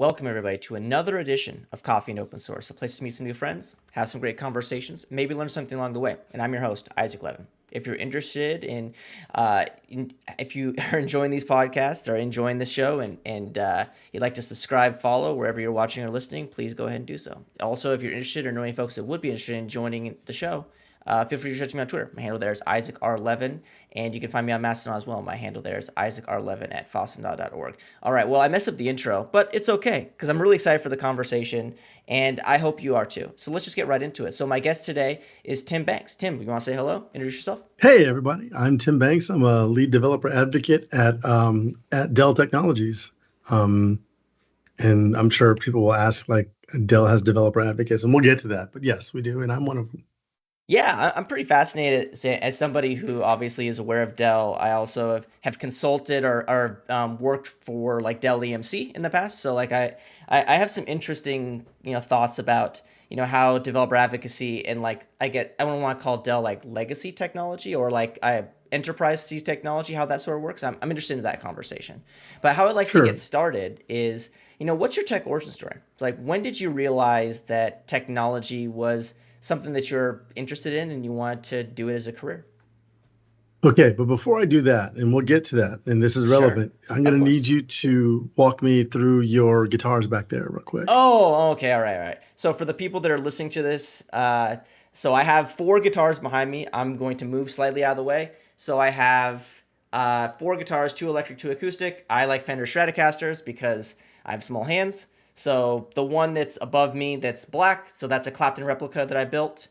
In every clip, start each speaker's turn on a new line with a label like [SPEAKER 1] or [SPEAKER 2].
[SPEAKER 1] Welcome, everybody, to another edition of Coffee and Open Source, a place to meet some new friends, have some great conversations, maybe learn something along the way. And I'm your host, Isaac Levin. If you're interested if you are enjoying these podcasts or enjoying the show and you'd like to subscribe, follow wherever you're watching or listening, please go ahead and do so. Also, if you're interested or know any folks that would be interested in joining the show, feel free to search me on Twitter. My handle there is Isaac R. Levin, and you can find me on Mastodon as well. My handle there is Isaac R. Levin at fossendaw.org. All right, well, I messed up the intro, but it's okay because I'm really excited for the conversation, and I hope you are too. So let's just get right into it. So my guest today is Tim Banks. Tim, you want to say hello? Introduce yourself.
[SPEAKER 2] Hey, everybody. I'm Tim Banks. I'm a lead developer advocate at Dell Technologies. And I'm sure people will ask, like, Dell has developer advocates, and we'll get to that. But yes, we do, and I'm one of them.
[SPEAKER 1] Yeah, I'm pretty fascinated as somebody who obviously is aware of Dell. I also have consulted or worked for like Dell EMC in the past. So like I have some interesting, thoughts about, how developer advocacy and like I don't want to call Dell like legacy technology or like enterprise technology, how that sort of works. I'm interested in that conversation. But how I'd like to get started is, what's your tech origin story? Like, when did you realize that technology was something that you're interested in and you want to do it as a career?
[SPEAKER 2] Okay, but before I do that, and we'll get to that, and this is relevant,
[SPEAKER 1] Sure.
[SPEAKER 2] I'm going to need you to walk me through your guitars back there real quick.
[SPEAKER 1] Oh, okay. All right. So for the people that are listening to this, so I have 4 guitars behind me. I'm going to move slightly out of the way. So I have 4 guitars, 2 electric, 2 acoustic. I like Fender Stratocasters because I have small hands. So the one that's above me that's black, so that's a Clapton replica that I built.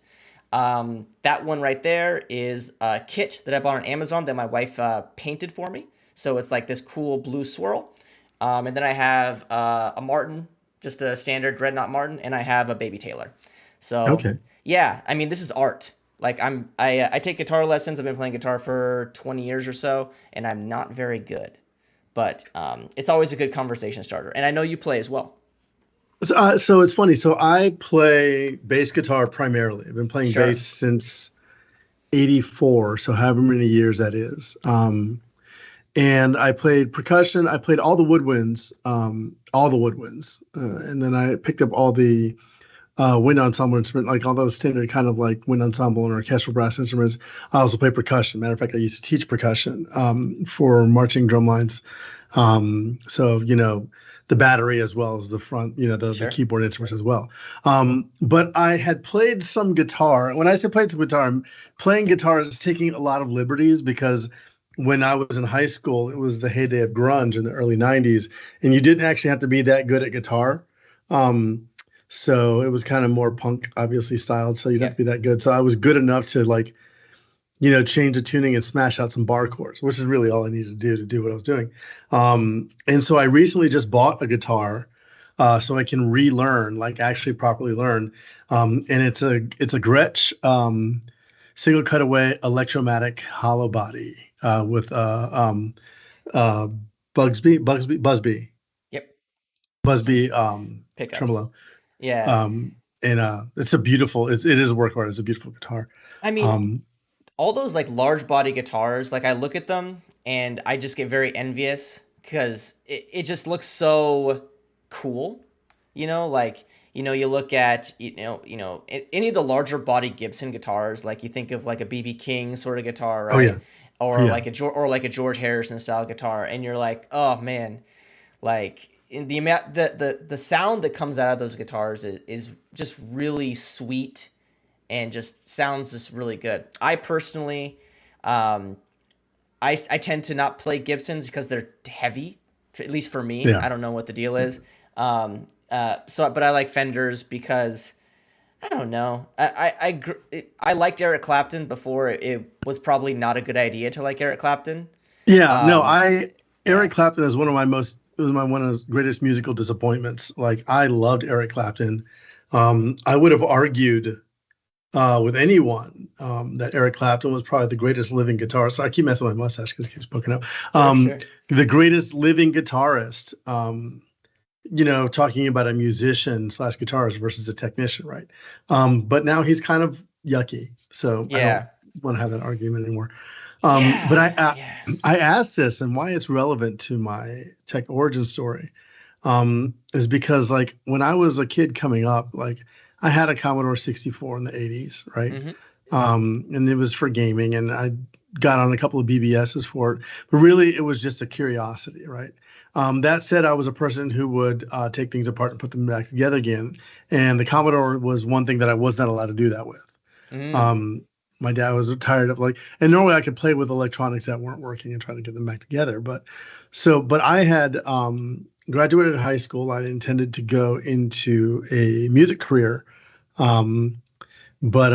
[SPEAKER 1] That one right there is a kit that I bought on Amazon that my wife painted for me. So it's like this cool blue swirl. And then I have a Martin, just a standard Dreadnought Martin, and I have a Baby Taylor. So yeah, I mean, this is art. Like I take guitar lessons. I've been playing guitar for 20 years or so, and I'm not very good. But it's always a good conversation starter. And I know you play as well.
[SPEAKER 2] So it's funny. So I play bass guitar primarily. I've been playing bass since '84, so however many years that is. And I played percussion. I played all the woodwinds, and then I picked up all the wind ensemble instrument, like all those standard kind of like wind ensemble and orchestral brass instruments. I also play percussion. Matter of fact, I used to teach percussion for marching drum lines. So the battery as well as the front, the keyboard instruments as well. But I had played some guitar. When I say played some guitar, I'm playing guitar is taking a lot of liberties because when I was in high school, it was the heyday of grunge in the early 90s, and you didn't actually have to be that good at guitar. So it was kind of more punk, obviously, styled, so you didn't have to be that good. So I was good enough to like, change the tuning and smash out some bar chords, which is really all I needed to do what I was doing. And so I recently just bought a guitar so I can relearn, like actually properly learn. And it's a Gretsch single cutaway electromatic hollow body with Busby.
[SPEAKER 1] Yep.
[SPEAKER 2] Busby
[SPEAKER 1] pickups.
[SPEAKER 2] tremolo.
[SPEAKER 1] Yeah.
[SPEAKER 2] And it's a beautiful, it is a work of art. It's a beautiful guitar.
[SPEAKER 1] I mean, all those like large body guitars, like I look at them and I just get very envious because it just looks so cool. You look at, any of the larger body Gibson guitars, like you think of like a BB King sort of guitar, right?
[SPEAKER 2] Oh, yeah.
[SPEAKER 1] Or like a George Harrison style guitar. And you're like, oh man, like in the amount, the sound that comes out of those guitars is just really sweet and just sounds just really good. I personally, I tend to not play Gibsons because they're heavy, at least for me.
[SPEAKER 2] Yeah.
[SPEAKER 1] I don't know what the deal is. But I like Fenders because I don't know. I liked Eric Clapton before it was probably not a good idea to like Eric Clapton.
[SPEAKER 2] Yeah, Eric Clapton is one of his greatest musical disappointments. Like I loved Eric Clapton. I would have argued with anyone that Eric Clapton was probably the greatest living guitarist. So I keep messing with my mustache because it keeps poking out. The greatest living guitarist, talking about a musician / guitarist versus a technician, right? But now he's kind of yucky. So I don't want to have that argument anymore. But I asked this and why it's relevant to my tech origin story. is because like when I was a kid coming up, like I had a Commodore 64 in the 80s, right?
[SPEAKER 1] Hmm.
[SPEAKER 2] And it was for gaming, and I got on a couple of BBSs for it, but really it was just a curiosity, right? That said, I was a person who would take things apart and put them back together again, and the Commodore was one thing that I was not allowed to do that with.
[SPEAKER 1] Mm.
[SPEAKER 2] Um, my dad was tired of like, and normally I could play with electronics that weren't working and try to get them back together. But I had graduated high school. I intended to go into a music career, um, but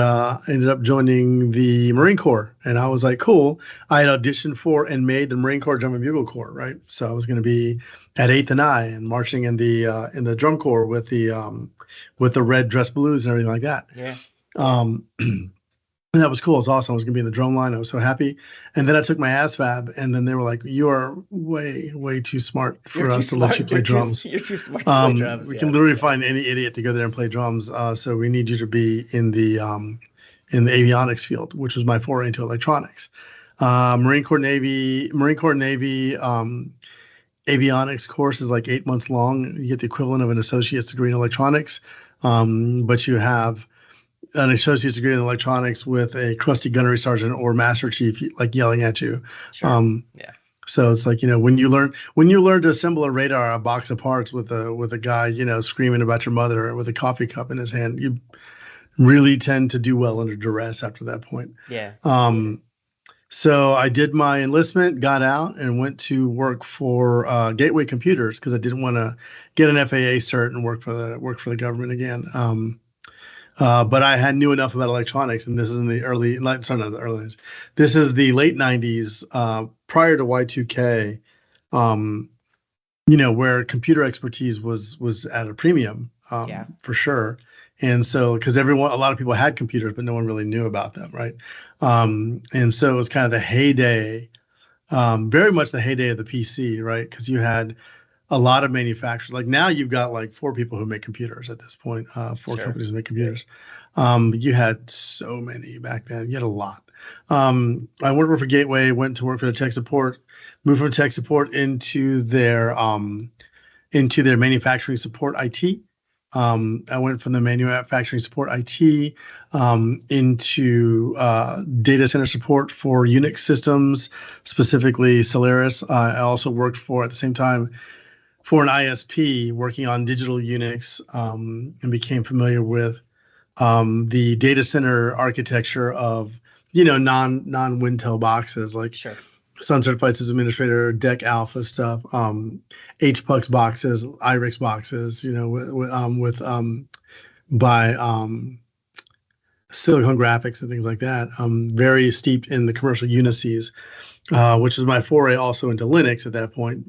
[SPEAKER 2] ended up joining the Marine Corps. And I was like, cool. I had auditioned for and made the Marine Corps Drum and Bugle Corps, right? So I was going to be at Eighth and I and marching in the drum corps with the red dress blues and everything like that.
[SPEAKER 1] Yeah. Yeah.
[SPEAKER 2] Um, and that was cool. It was awesome. I was going to be in the drum line. I was so happy. And then I took my ASVAB, and then they were like, "You are way, way too smart
[SPEAKER 1] You're
[SPEAKER 2] for
[SPEAKER 1] too
[SPEAKER 2] us to let you
[SPEAKER 1] smart.
[SPEAKER 2] play drums.
[SPEAKER 1] You're too smart to play drums.
[SPEAKER 2] We can
[SPEAKER 1] Yeah.
[SPEAKER 2] literally
[SPEAKER 1] Yeah.
[SPEAKER 2] find any idiot to go there and play drums. So we need you to be in the avionics field, which was my foray into electronics. Marine Corps Navy avionics course is like 8 months long. You get the equivalent of an associate's degree in electronics, but you have an associate's degree in electronics with a crusty gunnery sergeant or master chief like yelling at you.
[SPEAKER 1] Sure.
[SPEAKER 2] Um,
[SPEAKER 1] Yeah.
[SPEAKER 2] so it's like, when you learn to assemble a radar, a box of parts with a guy, screaming about your mother with a coffee cup in his hand, you really tend to do well under duress after that point.
[SPEAKER 1] Yeah. Yeah.
[SPEAKER 2] Um, so I did my enlistment, got out, and went to work for Gateway Computers because I didn't want to get an FAA cert and work for the government again. But I had knew enough about electronics, and this is in the early, sorry, not the early, this is the late '90s, prior to Y2K, um, where computer expertise was at a premium,
[SPEAKER 1] Yeah.
[SPEAKER 2] for sure. And so, because a lot of people had computers, but no one really knew about them, right? And so it was kind of the heyday, very much the heyday of the PC, right? Because you had a lot of manufacturers. Like now, you've got like four people who make computers at this point, four
[SPEAKER 1] Sure.
[SPEAKER 2] companies that make computers. But you had so many back then. You had a lot. I worked for Gateway, went to work for the tech support, moved from tech support into their manufacturing support IT. I went from the manufacturing support IT into data center support for Unix systems, specifically Solaris. I also worked for, at the same time, for an ISP working on digital Unix, and became familiar with the data center architecture of non-Wintel boxes like
[SPEAKER 1] Sure.
[SPEAKER 2] Sun Certified System Administrator, DEC Alpha stuff, HPUX boxes, IRIX boxes, by Silicon Graphics and things like that. Very steeped in the commercial Unisys, which is my foray also into Linux at that point.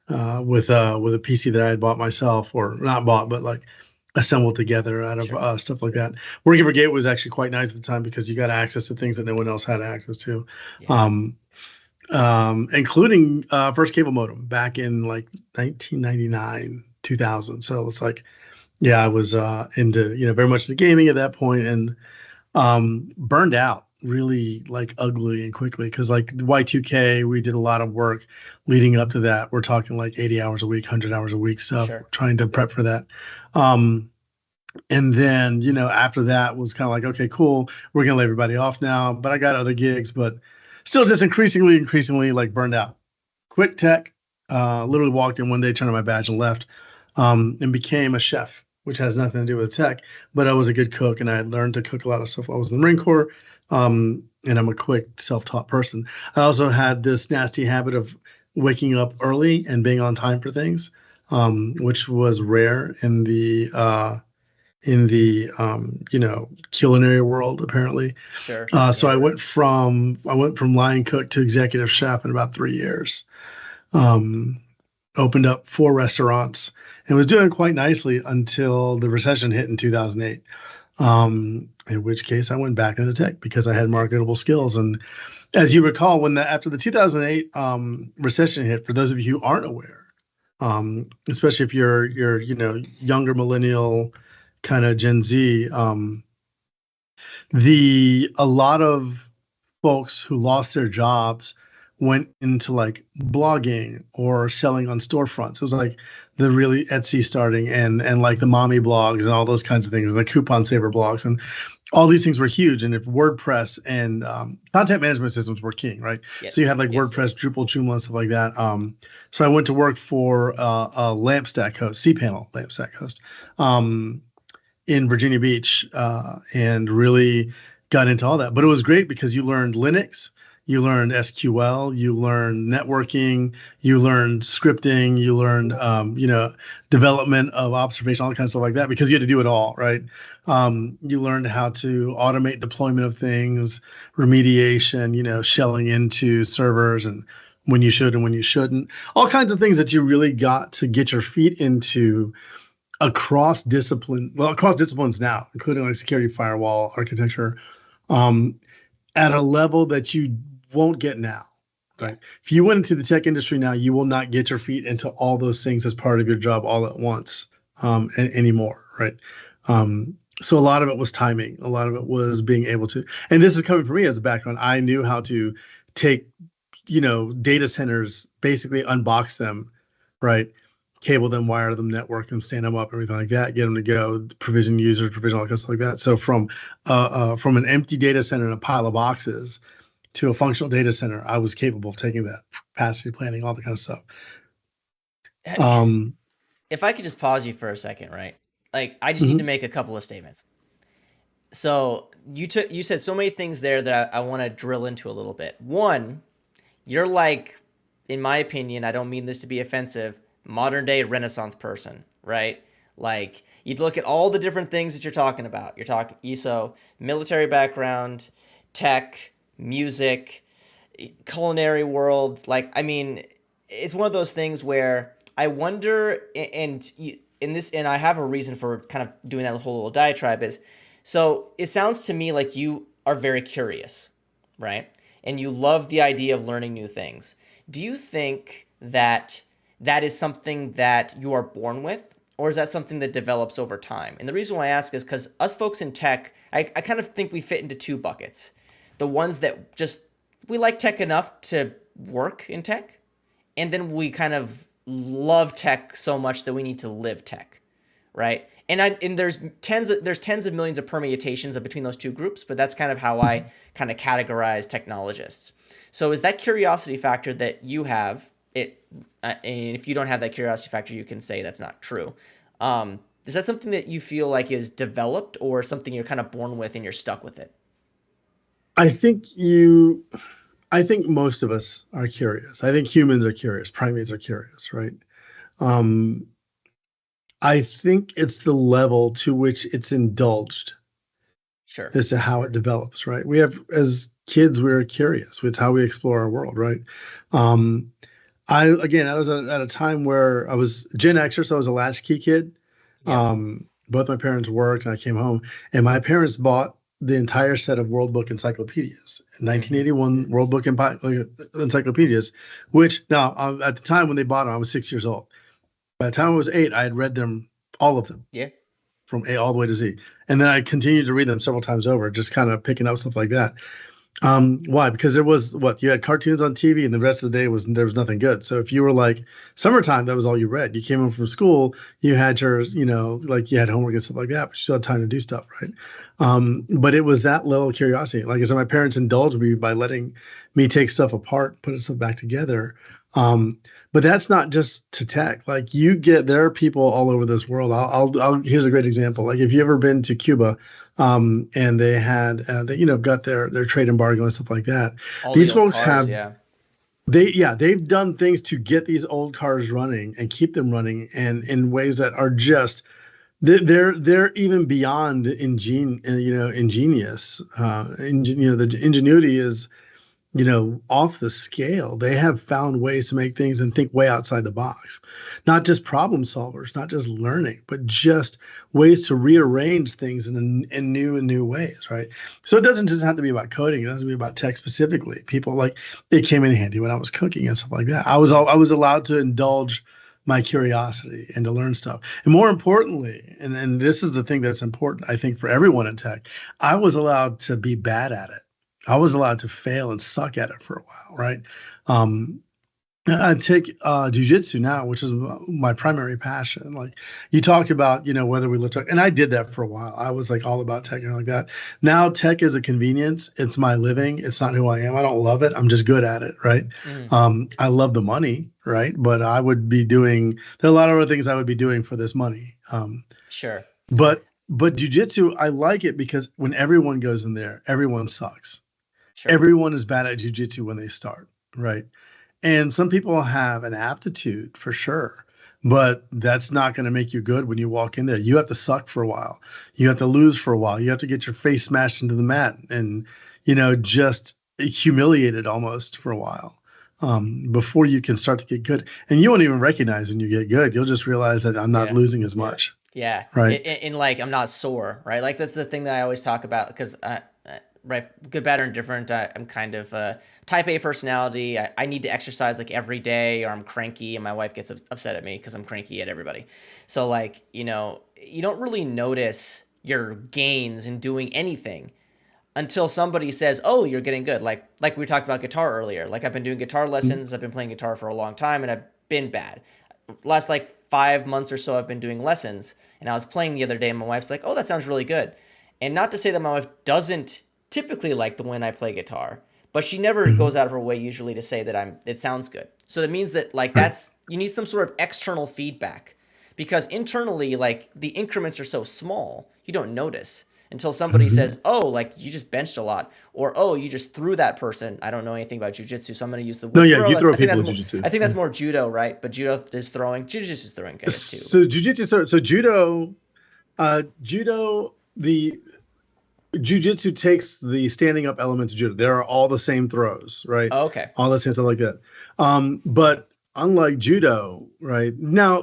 [SPEAKER 2] With a PC that I had bought myself, or not bought, but like assembled together out of
[SPEAKER 1] Sure.
[SPEAKER 2] stuff like that. Working for Gate was actually quite nice at the time because you got access to things that no one else had access to,
[SPEAKER 1] Yeah.
[SPEAKER 2] um, including first cable modem back in like 1999, 2000. So it's like, yeah, I was into very much the gaming at that point, and burned out really like ugly and quickly because like Y2K, we did a lot of work leading up to that. We're talking like 80 hours a week, 100 hours a week stuff,
[SPEAKER 1] Sure.
[SPEAKER 2] trying to prep for that. Um, and then, after that was kind of like, okay, cool. We're going to lay everybody off now, but I got other gigs, but still just increasingly like burned out. Quit tech, literally walked in one day, turned on my badge and left, and became a chef, which has nothing to do with tech, but I was a good cook and I had learned to cook a lot of stuff while I was in the Marine Corps. And I'm a quick self-taught person. I also had this nasty habit of waking up early and being on time for things, which was rare in the culinary world apparently.
[SPEAKER 1] Sure.
[SPEAKER 2] So
[SPEAKER 1] Yeah.
[SPEAKER 2] I went from line cook to executive chef in about 3 years. Um, Opened up four restaurants and was doing quite nicely until the recession hit in 2008. In which case I went back into tech because I had
[SPEAKER 1] Yeah.
[SPEAKER 2] marketable skills. And as you recall, after the 2008 recession hit, for those of you who aren't aware, especially if you're younger millennial kind of Gen Z, the a lot of folks who lost their jobs went into like blogging or selling on storefronts. It was like the really Etsy starting and like the mommy blogs and all those kinds of things, the coupon saver blogs, and all these things were huge. And if WordPress and content management systems were king, right? So
[SPEAKER 1] Yes.
[SPEAKER 2] you had like
[SPEAKER 1] Yes.
[SPEAKER 2] WordPress, Drupal, Joomla, and stuff like that. So I went to work for a lamp stack host, cPanel lamp stack host, um, in Virginia Beach, and really got into all that. But it was great because you learned Linux, you learned SQL, you learned networking, you learned scripting, you learned development of observation, all kinds of stuff like that, because you had to do it all, right? You learned how to automate deployment of things, remediation, shelling into servers and when you should and when you shouldn't, all kinds of things that you really got to get your feet into across disciplines now, including like security, firewall, architecture, um, at a level that you won't get now,
[SPEAKER 1] Yeah.
[SPEAKER 2] right? If you went into the tech industry now, you will not get your feet into all those things as part of your job all at once, anymore, right? So a lot of it was timing. A lot of it was being able to, and this is coming from me as a background. I knew how to take, data centers, basically unbox them, right? Cable them, wire them, network them, stand them up, everything like that, get them to go, provision users, provision all kinds of stuff like that. So from an empty data center and a pile of boxes to a functional data center, I was capable of taking that, capacity planning, all that kind of stuff. Um,
[SPEAKER 1] If I could just pause you for a second, right? Like, I just need to
[SPEAKER 2] mhm.
[SPEAKER 1] make a couple of statements. So you said so many things there that I want to drill into a little bit. One, you're like, in my opinion, I don't mean this to be offensive, modern day Renaissance person, right? Like, you'd look at all the different things that you're talking about. You're talking ESO, military background, tech, music, culinary world. Like, I mean, it's one of those things where I wonder, and in this, and I have a reason for kind of doing that whole little diatribe is, so it sounds to me like you are very curious, right? And you love the idea of learning new things. Do you think that that is something that you are born with, or is that something that develops over time? And the reason why I ask is because us folks in tech, I kind of think we fit into two buckets. The ones that just, we like tech enough to work in tech, and then we kind of love tech so much that we need to live tech, right? And there's tens of millions of permutations of between those two groups, but that's kind of how I kind of categorize technologists. So is that curiosity factor that you have it? And if you don't have that curiosity factor, you can say that's not true. Is that something that you feel like is developed, or something you're kind of born with and you're stuck with it?
[SPEAKER 2] I think you, I think most of us are curious. I think humans are curious. Primates are curious, right? Um, I think it's the level to which it's indulged
[SPEAKER 1] Sure.
[SPEAKER 2] as to how it develops, right? We have, as kids, we're curious. It's how we explore our world, right? Um, I was at a time where I was Gen Xer, so I was a latchkey kid.
[SPEAKER 1] Yep.
[SPEAKER 2] Both my parents worked, and I came home, and my parents bought the entire set of World Book encyclopedias,
[SPEAKER 1] Mm-hmm.
[SPEAKER 2] 1981 World Book encyclopedias, which now at the time when they bought them, I was 6 years old. By the time I was eight, I had read them, all of them,
[SPEAKER 1] Yeah.
[SPEAKER 2] from A all the way to Z. And then I continued to read them several times over, just kind of picking up stuff like that. Why? Because there was what you had cartoons on TV, and the rest of the day there was nothing good. So if you were like summertime, that was all you read. You came home from school, you had yours, like you had homework and stuff like that, but you still had time to do stuff, right? But it was that level of curiosity. Like I said, my parents indulged me by letting me take stuff apart, put stuff back together. But that's not just to tech. Like there are people all over this world. Here's a great example. Like if you ever been to Cuba, and they had got their trade embargo and stuff like that.
[SPEAKER 1] All the
[SPEAKER 2] These
[SPEAKER 1] old
[SPEAKER 2] folks
[SPEAKER 1] cars.
[SPEAKER 2] have
[SPEAKER 1] Yeah.
[SPEAKER 2] they've done things to get these old cars running and keep them running, and in ways that are just they're even beyond ingenious. The ingenuity is off the scale. They have found ways to make things and think way outside the box. Not just problem solvers, not just learning, but just ways to rearrange things in new and new ways, right? So it doesn't just have to be about coding. It doesn't be about tech specifically. People like it came in handy when I was cooking and stuff like that.
[SPEAKER 1] Yeah.
[SPEAKER 2] I was allowed to indulge my curiosity and to learn stuff. And more importantly, and this is the thing that's important, I think, for everyone in tech, I was allowed to be bad at it. I was allowed to fail and suck at it for a while, right? Um, I take jujitsu now, which is my primary passion. Like you talked about, whether we look tech, and I did that for a while. I was like all about tech and like that. Now tech is a convenience. It's my living. It's not who I am. I don't love it. I'm just good at it, right?
[SPEAKER 1] Mm,
[SPEAKER 2] I love the money, right? But I would be doing. There are a lot of other things I would be doing for this money.
[SPEAKER 1] sure.
[SPEAKER 2] But jujitsu, I like it because when everyone goes in there, everyone sucks.
[SPEAKER 1] Sure.
[SPEAKER 2] Everyone is bad at jujitsu when they start, right? And some people have an aptitude for sure, but that's not going to make you good when you walk in there. You have to suck for a while. You have to lose for a while. You have to get your face smashed into the mat and, just humiliated almost for a while before you can start to get good. And you won't even recognize when you get good. You'll just realize that I'm not
[SPEAKER 1] Yeah.
[SPEAKER 2] losing as much,
[SPEAKER 1] Yeah.
[SPEAKER 2] right?
[SPEAKER 1] Like, I'm not sore, right? Like, that's the thing that I always talk about because, right, good, bad, or indifferent, I'm kind of a type A personality. I need to exercise like every day or I'm cranky and my wife gets upset at me because I'm cranky at everybody. So, like, you don't really notice your gains in doing anything until somebody says, "Oh, you're getting good." Like we talked about guitar earlier. Like I've been doing guitar lessons. I've been playing guitar for a long time, and I've been bad. Last like 5 months or so, I've been doing lessons, and I was playing the other day, and my wife's like, "Oh, that sounds really good." And not to say that my wife doesn't typically like the when I play guitar, but she never
[SPEAKER 2] Mhm.
[SPEAKER 1] goes out of her way usually to say that it sounds good. So that means that like
[SPEAKER 2] Right.
[SPEAKER 1] that's you need some sort of external feedback because internally like the increments are so small, you don't notice until somebody
[SPEAKER 2] Mhm.
[SPEAKER 1] says, "Oh, like you just benched a lot," or "Oh, you just threw that person." I don't know anything about jujitsu, so I'm going to use the
[SPEAKER 2] No,
[SPEAKER 1] word
[SPEAKER 2] yeah,
[SPEAKER 1] throw.
[SPEAKER 2] you throw
[SPEAKER 1] I think
[SPEAKER 2] people
[SPEAKER 1] that's
[SPEAKER 2] in
[SPEAKER 1] more.
[SPEAKER 2] jujitsu.
[SPEAKER 1] I think
[SPEAKER 2] Yeah.
[SPEAKER 1] that's more judo, right? But judo is throwing. Jiu-jitsu is throwing, I guess too.
[SPEAKER 2] So jujitsu, so judo, the jujitsu takes the standing up elements of judo. There are all the same throws, right?
[SPEAKER 1] Oh, okay.
[SPEAKER 2] All the same stuff like that. But unlike judo, right? Now,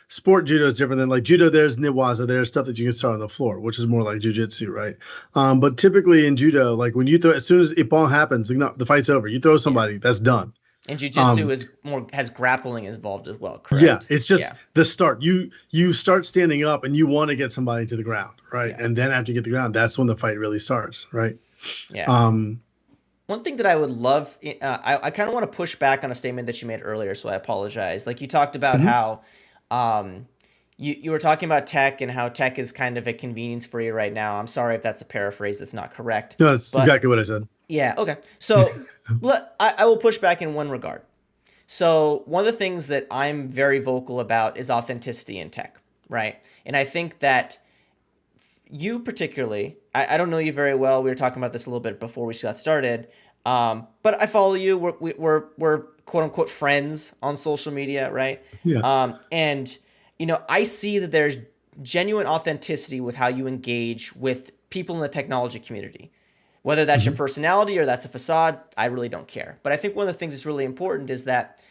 [SPEAKER 2] sport judo is different than like judo. There's niwaza. There's stuff that you can start on the floor, which is more like jujitsu, right? But typically in judo, like when you throw, as soon as it ball happens, no, the fight's over. You throw
[SPEAKER 1] Yeah.
[SPEAKER 2] somebody, that's done.
[SPEAKER 1] And jujitsu
[SPEAKER 2] Um,
[SPEAKER 1] is more has grappling involved as well,
[SPEAKER 2] Yeah,
[SPEAKER 1] correct?
[SPEAKER 2] it's just
[SPEAKER 1] Yeah.
[SPEAKER 2] the start. You start standing up and you want to get somebody to the ground, right?
[SPEAKER 1] Yeah.
[SPEAKER 2] And then after you get the ground, that's when the fight really starts, right?
[SPEAKER 1] Yeah.
[SPEAKER 2] Um,
[SPEAKER 1] One thing that I would love, I kind of want to push back on a statement that you made earlier, so I apologize. Like you talked about
[SPEAKER 2] mhm.
[SPEAKER 1] how um, you were talking about tech and how tech is kind of a convenience for you right now. I'm sorry if that's a paraphrase that's not correct.
[SPEAKER 2] No, that's
[SPEAKER 1] But
[SPEAKER 2] exactly what I said.
[SPEAKER 1] yeah, okay. So I will push back in one regard. So one of the things that I'm very vocal about is authenticity in tech, right? And I think that you particularly, I don't know you very well. We were talking about this a little bit before we got started. But I follow you. We're quote unquote friends on social media, right?
[SPEAKER 2] Yeah.
[SPEAKER 1] And I see that there's genuine authenticity with how you engage with people in the technology community. Whether that's your
[SPEAKER 2] Mhm.
[SPEAKER 1] personality or that's a facade, I really don't care. But I think one of the things that's really important is that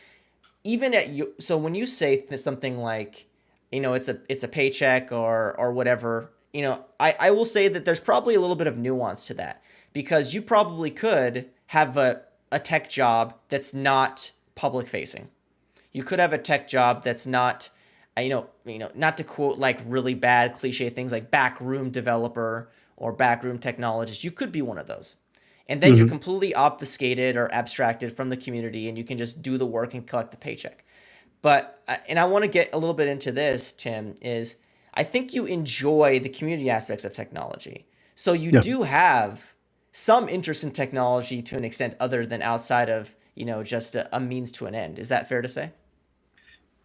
[SPEAKER 1] even at you, so when you say something like, it's a paycheck or whatever, I will say that there's probably a little bit of nuance to that because you probably could have a tech job that's not public facing. You could have a tech job that's not, not to quote like really bad cliche things like backroom developer or backroom technologist. You could be one of those. And then you're
[SPEAKER 2] Mhm.
[SPEAKER 1] completely obfuscated or abstracted from the community and you can just do the work and collect the paycheck. But, and I want to get a little bit into this, Tim, is I think you enjoy the community aspects of technology. So you
[SPEAKER 2] Yeah.
[SPEAKER 1] do have some interest in technology to an extent other than outside of, just a means to an end. Is that fair to say?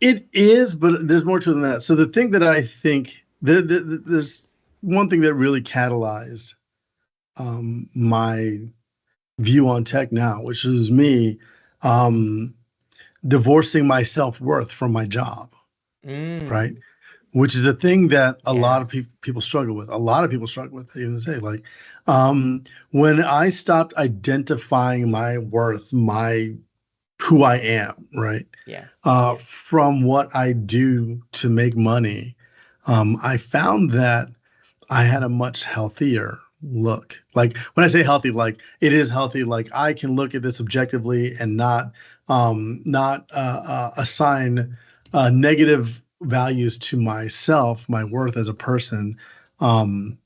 [SPEAKER 2] It is, but there's more to it than that. So the thing that I think there's one thing that really catalyzed my view on tech now, which is me um, divorcing my self-worth from my job,
[SPEAKER 1] Mm,
[SPEAKER 2] right? Which is a thing that a lot
[SPEAKER 1] yeah.
[SPEAKER 2] of people struggle with. A lot of people struggle with. Even say like, um, when I stopped identifying my worth, my who I am, right,
[SPEAKER 1] Yeah.
[SPEAKER 2] from what I do to make money, I found that I had a much healthier look. Like when I say healthy, like it is healthy. Like I can look at this objectively and not assign negative values to myself, my worth as a person. Um,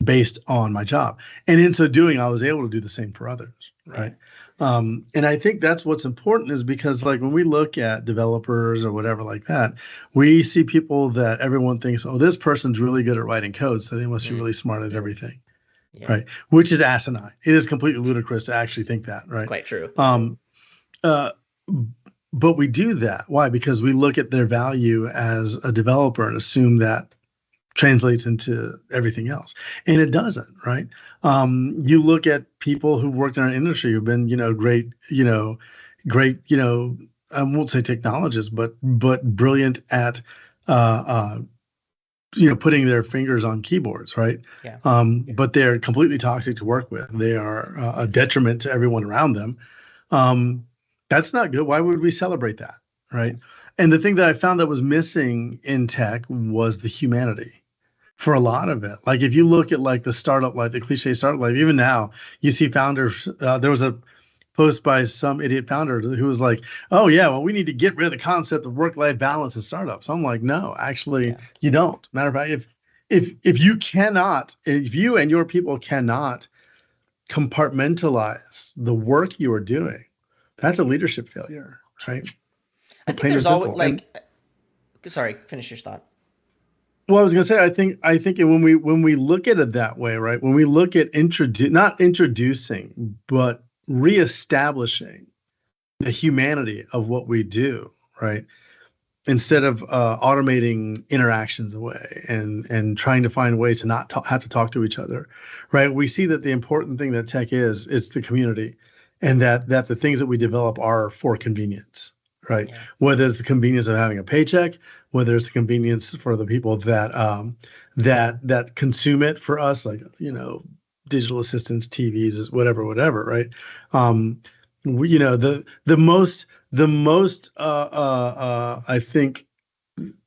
[SPEAKER 2] based on my job. And in so doing, I was able to do the same for others,
[SPEAKER 1] Yeah.
[SPEAKER 2] right? And I think that's what's important is because like when we look at developers or whatever like that, we see people that everyone thinks, oh, this person's really good at writing code, so they must be
[SPEAKER 1] Mm.
[SPEAKER 2] really smart at
[SPEAKER 1] Mm.
[SPEAKER 2] everything,
[SPEAKER 1] Yeah.
[SPEAKER 2] right? Which is asinine. It is completely ludicrous to actually
[SPEAKER 1] It's,
[SPEAKER 2] think that,
[SPEAKER 1] it's
[SPEAKER 2] right?
[SPEAKER 1] quite true.
[SPEAKER 2] Um, uh, but we do that. Why? Because we look at their value as a developer and assume that translates into everything else, and it doesn't, right? You look at people who worked in our industry who've been, great, great, I won't say technologists, but brilliant at, uh, uh, putting their fingers on keyboards, right?
[SPEAKER 1] Yeah.
[SPEAKER 2] But they're completely toxic to work with. They are a
[SPEAKER 1] Yes.
[SPEAKER 2] detriment to everyone around them. Um, that's not good. Why would we celebrate that,
[SPEAKER 1] Yeah.
[SPEAKER 2] right? And the thing that I found that was missing in tech was the humanity for a lot of it. Like if you look at like the startup life, the cliche startup life, even now you see founders. There was a post by some idiot founder who was like, "Oh yeah, well we need to get rid of the concept of work-life balance in startups." I'm like, no, actually
[SPEAKER 1] Yeah.
[SPEAKER 2] you don't. Matter of fact, if you cannot, if you and your people cannot compartmentalize the work you are doing, that's a leadership failure,
[SPEAKER 1] Sure.
[SPEAKER 2] right?
[SPEAKER 1] I think
[SPEAKER 2] Plain and
[SPEAKER 1] there's always
[SPEAKER 2] simple. And
[SPEAKER 1] like, sorry, finish your thought.
[SPEAKER 2] well, I was gonna say, I think when we look at it that way, right? When we look at not introducing, but reestablishing the humanity of what we do, right? Instead of automating interactions away and trying to find ways to not have to talk to each other, right? We see that the important thing that tech is the community, and that the things that we develop are for convenience, right?
[SPEAKER 1] Yeah.
[SPEAKER 2] Whether it's the convenience of having a paycheck, whether it's the convenience for the people that consume it for us, like digital assistants, TVs, whatever, right? The most I think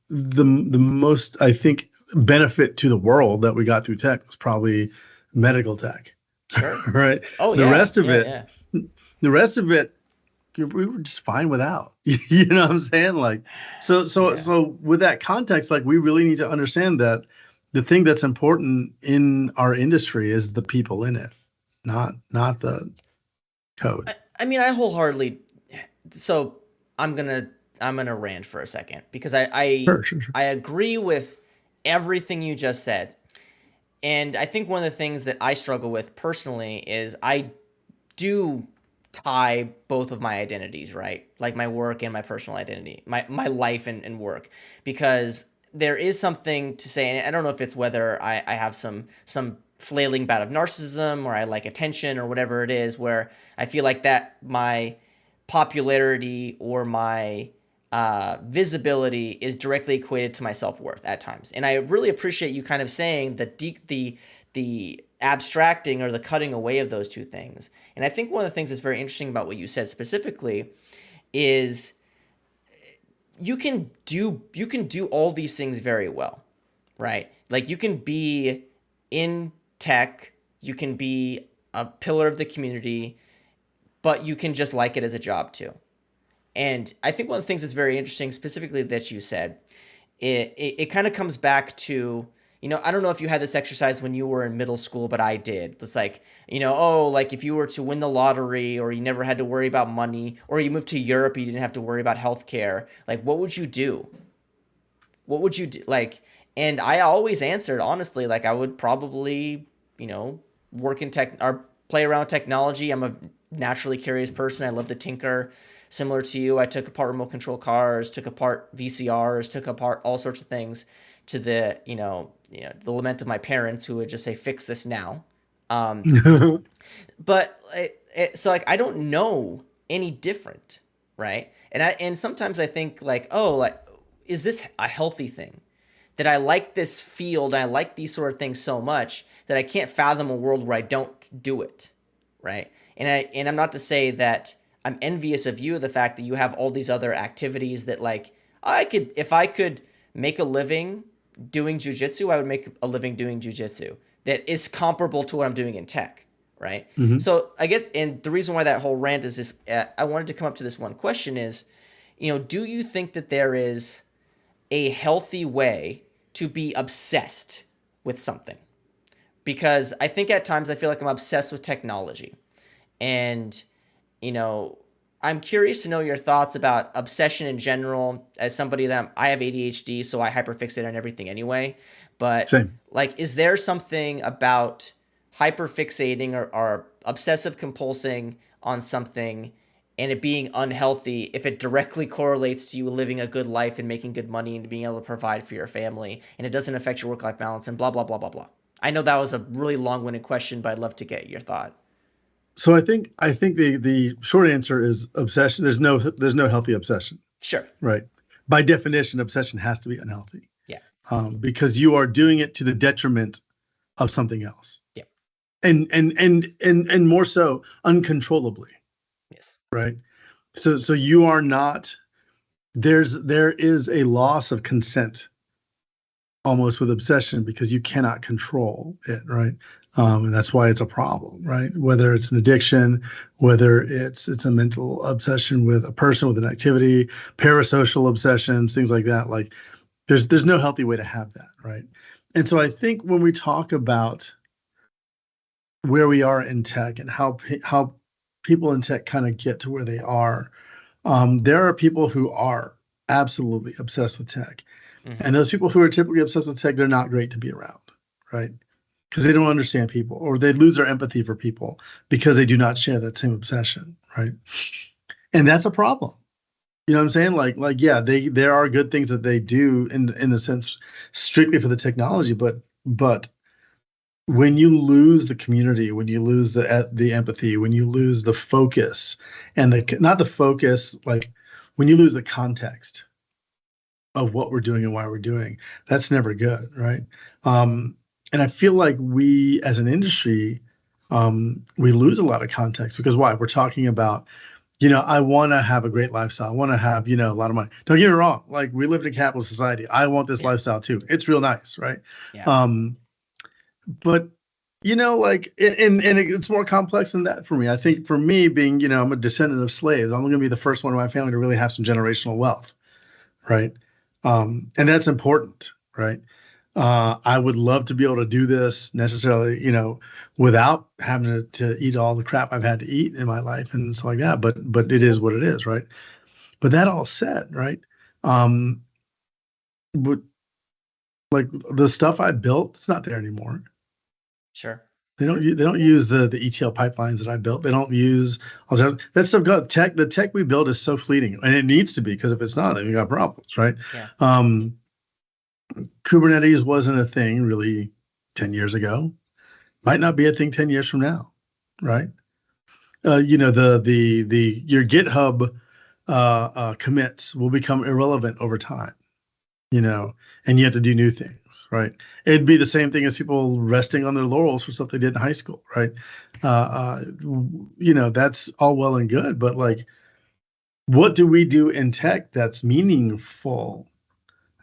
[SPEAKER 2] the most I think benefit to the world that we got through tech was probably medical tech,
[SPEAKER 1] Sure.
[SPEAKER 2] right?
[SPEAKER 1] Oh
[SPEAKER 2] The
[SPEAKER 1] yeah.
[SPEAKER 2] rest of
[SPEAKER 1] Yeah.
[SPEAKER 2] it,
[SPEAKER 1] Yeah.
[SPEAKER 2] the rest of it, we were just fine without. You know what I'm saying? Like,
[SPEAKER 1] Yeah.
[SPEAKER 2] so with that context, like we really need to understand that the thing that's important in our industry is the people in it, not the code.
[SPEAKER 1] I mean, I wholeheartedly. So I'm gonna I'm gonna rant for a second because
[SPEAKER 2] Sure.
[SPEAKER 1] I agree with everything you just said, and I think one of the things that I struggle with personally is I do tie both of my identities, right? Like my work and my personal identity, my life and work, because there is something to say, and I don't know if it's whether I have some flailing bout of narcissism or I like attention or whatever it is, where I feel like that my popularity or my visibility is directly equated to my self-worth at times. And I really appreciate you kind of saying the abstracting or the cutting away of those two things. And I think one of the things that's very interesting about what you said specifically is you can do all these things very well, right? Like you can be in tech, you can be a pillar of the community, but you can just like it as a job too. And I think one of the things that's very interesting, specifically that you said, it kind of comes back to, I don't know if you had this exercise when you were in middle school, but I did. It's like, oh, like if you were to win the lottery or you never had to worry about money or you moved to Europe, you didn't have to worry about healthcare. Like, what would you do? What would you do? Like, and I always answered honestly, like I would probably, work in tech or play around with technology. I'm a naturally curious person. I love to tinker. Similar to you, I took apart remote control cars, took apart VCRs, took apart all sorts of things to the lament of my parents who would just say, "Fix this now." Um, but so like I don't know any different, right? And sometimes I think like, oh, like is this a healthy thing? That I like this field, I like these sort of things so much that I can't fathom a world where I don't do it, right? And I'm not to say that I'm envious of you, the fact that you have all these other activities that like if I could make a living doing jujitsu, I would make a living doing jujitsu that is comparable to what I'm doing in tech, right?
[SPEAKER 2] Hmm.
[SPEAKER 1] So I guess, and the reason why that whole rant is this, I wanted to come up to this one question is, do you think that there is a healthy way to be obsessed with something, because I think at times I feel like I'm obsessed with technology. And, you know, I'm curious to know your thoughts about obsession in general. As somebody that I have ADHD, so I hyperfixate on everything anyway. But,
[SPEAKER 2] Same.
[SPEAKER 1] like, is there something about hyperfixating or obsessive compulsing on something and it being unhealthy if it directly correlates to you living a good life and making good money and being able to provide for your family and it doesn't affect your work life balance and blah, blah, blah, blah, blah? I know that was a really long winded question, but I'd love to get your thought.
[SPEAKER 2] So I think the short answer is obsession. There's no healthy obsession,
[SPEAKER 1] Sure.
[SPEAKER 2] right? By definition, obsession has to be unhealthy,
[SPEAKER 1] Yeah.
[SPEAKER 2] because you are doing it to the detriment of something else,
[SPEAKER 1] Yeah.
[SPEAKER 2] and more so uncontrollably,
[SPEAKER 1] Yes.
[SPEAKER 2] right? So you are not. There is a loss of consent almost with obsession because you cannot control it, right? And that's why it's a problem, right? Whether it's an addiction, whether it's a mental obsession with a person, with an activity, parasocial obsessions, things like that. Like there's no healthy way to have that, right? And so I think when we talk about where we are in tech and how people in tech kind of get to where they are, there are people who are absolutely obsessed with tech.
[SPEAKER 1] Mm-hmm.
[SPEAKER 2] And those people who are typically obsessed with tech, they're not great to be around, right? Because they don't understand people or they lose their empathy for people because they do not share that same obsession, right? And that's a problem. You know what I'm saying? Like yeah, there are good things that they do in the sense strictly for the technology, but when you lose the community, when you lose the empathy, when you lose the focus and the not the focus, like when you lose the context of what we're doing and why we're doing, that's never good, right? And I feel like we as an industry, we lose a lot of context because why? We're talking about, I want to have a great lifestyle. I want to have, a lot of money. Don't get me wrong. Like we live in a capitalist society. I want this
[SPEAKER 1] Yeah.
[SPEAKER 2] lifestyle too. It's real nice, right?
[SPEAKER 1] Yeah.
[SPEAKER 2] Um, but like, and it's more complex than that for me. I think for me being, I'm a descendant of slaves. I'm going to be the first one in my family to really have some generational wealth, right? And that's important, right? I would love to be able to do this necessarily, without having to eat all the crap I've had to eat in my life and stuff like that. But it is what it is, right? But that all said, right? Um, but like the stuff I built, it's not there anymore.
[SPEAKER 1] Sure.
[SPEAKER 2] They don't use the ETL pipelines that I built. They don't use all that stuff. Got tech. The tech we build is so fleeting, and it needs to be because if it's not, then we got problems, right?
[SPEAKER 1] Yeah.
[SPEAKER 2] Um, Kubernetes wasn't a thing really 10 years ago. Might not be a thing 10 years from now, right? The your GitHub commits will become irrelevant over time, you know, and you have to do new things, right? It'd be the same thing as people resting on their laurels for stuff they did in high school, right? Uh, that's all well and good, but like, what do we do in tech that's meaningful?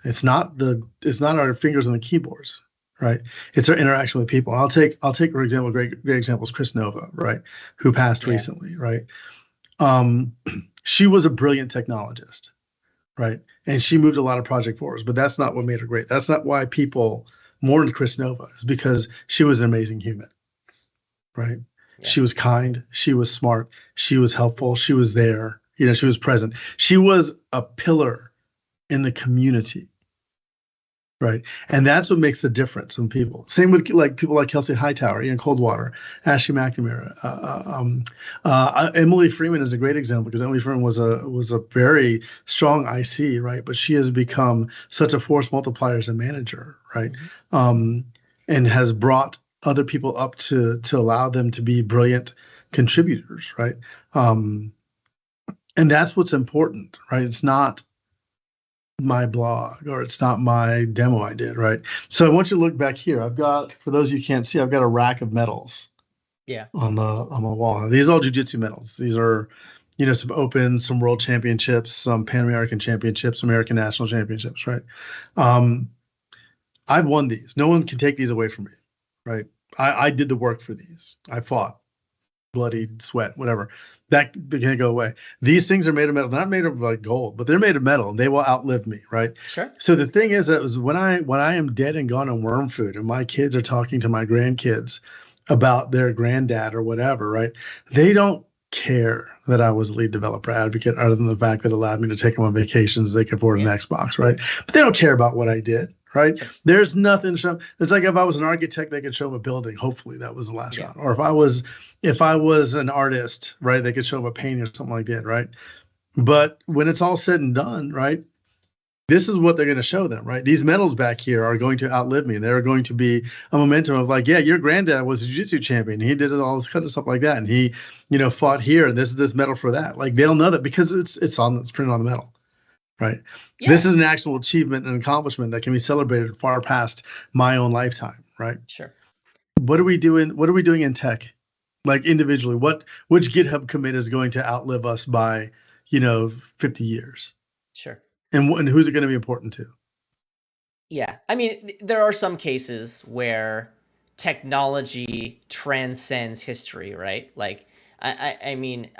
[SPEAKER 2] It's not our fingers on the keyboards, right? It's our interaction with people. I'll take for example, great examples, Chris Nova, right, who passed
[SPEAKER 1] Yeah.
[SPEAKER 2] recently, right? Um, she was a brilliant technologist, right, and she moved a lot of project forwards. But that's not what made her great. That's not why people mourned Chris Nova. Is because she was an amazing human, right?
[SPEAKER 1] Yeah.
[SPEAKER 2] She was kind. She was smart. She was helpful. She was there. She was present. She was a pillar in the community. Right. And that's what makes the difference in people. Same with like people like Kelsey Hightower, Ian Coldwater, Ashley McNamara. Emily Freeman is a great example because Emily Freeman was a very strong IC, right? But she has become such a force multiplier as a manager, right?
[SPEAKER 1] Mm-hmm.
[SPEAKER 2] Um, and has brought other people up to allow them to be brilliant contributors, right? And that's what's important, right? It's not my blog or it's not my demo I did, right? So I want you to look back here. I've got, for those of you who can't see, I've got a rack of medals
[SPEAKER 1] Yeah.
[SPEAKER 2] on my wall. These are all jiu-jitsu medals. These are, some open, some world championships, some Pan American championships, American national championships, right? Um, I've won these. No one can take these away from me, right? I did the work for these. I fought. bloody sweat, whatever. That can't go away. These things are made of metal. They're not made of like gold, but they're made of metal and they will outlive me, right?
[SPEAKER 1] Sure.
[SPEAKER 2] So the thing is that was when I am dead and gone on worm food and my kids are talking to my grandkids about their granddad or whatever, right? They don't care that I was lead developer advocate other than the fact that it allowed me to take them on vacations. They could afford an
[SPEAKER 1] Yeah.
[SPEAKER 2] Xbox, right? But they don't care about what I did. Right.
[SPEAKER 1] Sure.
[SPEAKER 2] There's nothing to show. It's like if I was an architect, they could show them a building. Hopefully that was the last
[SPEAKER 1] Yeah.
[SPEAKER 2] round. Or if I was an artist, right, they could show them a painting or something like that, right? But when it's all said and done, right, this is what they're going to show them, right? These medals back here are going to outlive me. They're going to be a momentum of like, yeah, your granddad was a jiu-jitsu champion. He did all this kind of stuff like that, and he, fought here. And this is this medal for that. Like they'll know that because it's printed on the medal, right?
[SPEAKER 1] Yeah.
[SPEAKER 2] This is an actual achievement and accomplishment that can be celebrated far past my own lifetime, right?
[SPEAKER 1] Sure.
[SPEAKER 2] What are we doing? What are we doing in tech, like individually? Which GitHub commit is going to outlive us by, 50 years?
[SPEAKER 1] Sure.
[SPEAKER 2] And who's it going to be important to?
[SPEAKER 1] Yeah. I mean, there are some cases where technology transcends history, right? Like, I mean,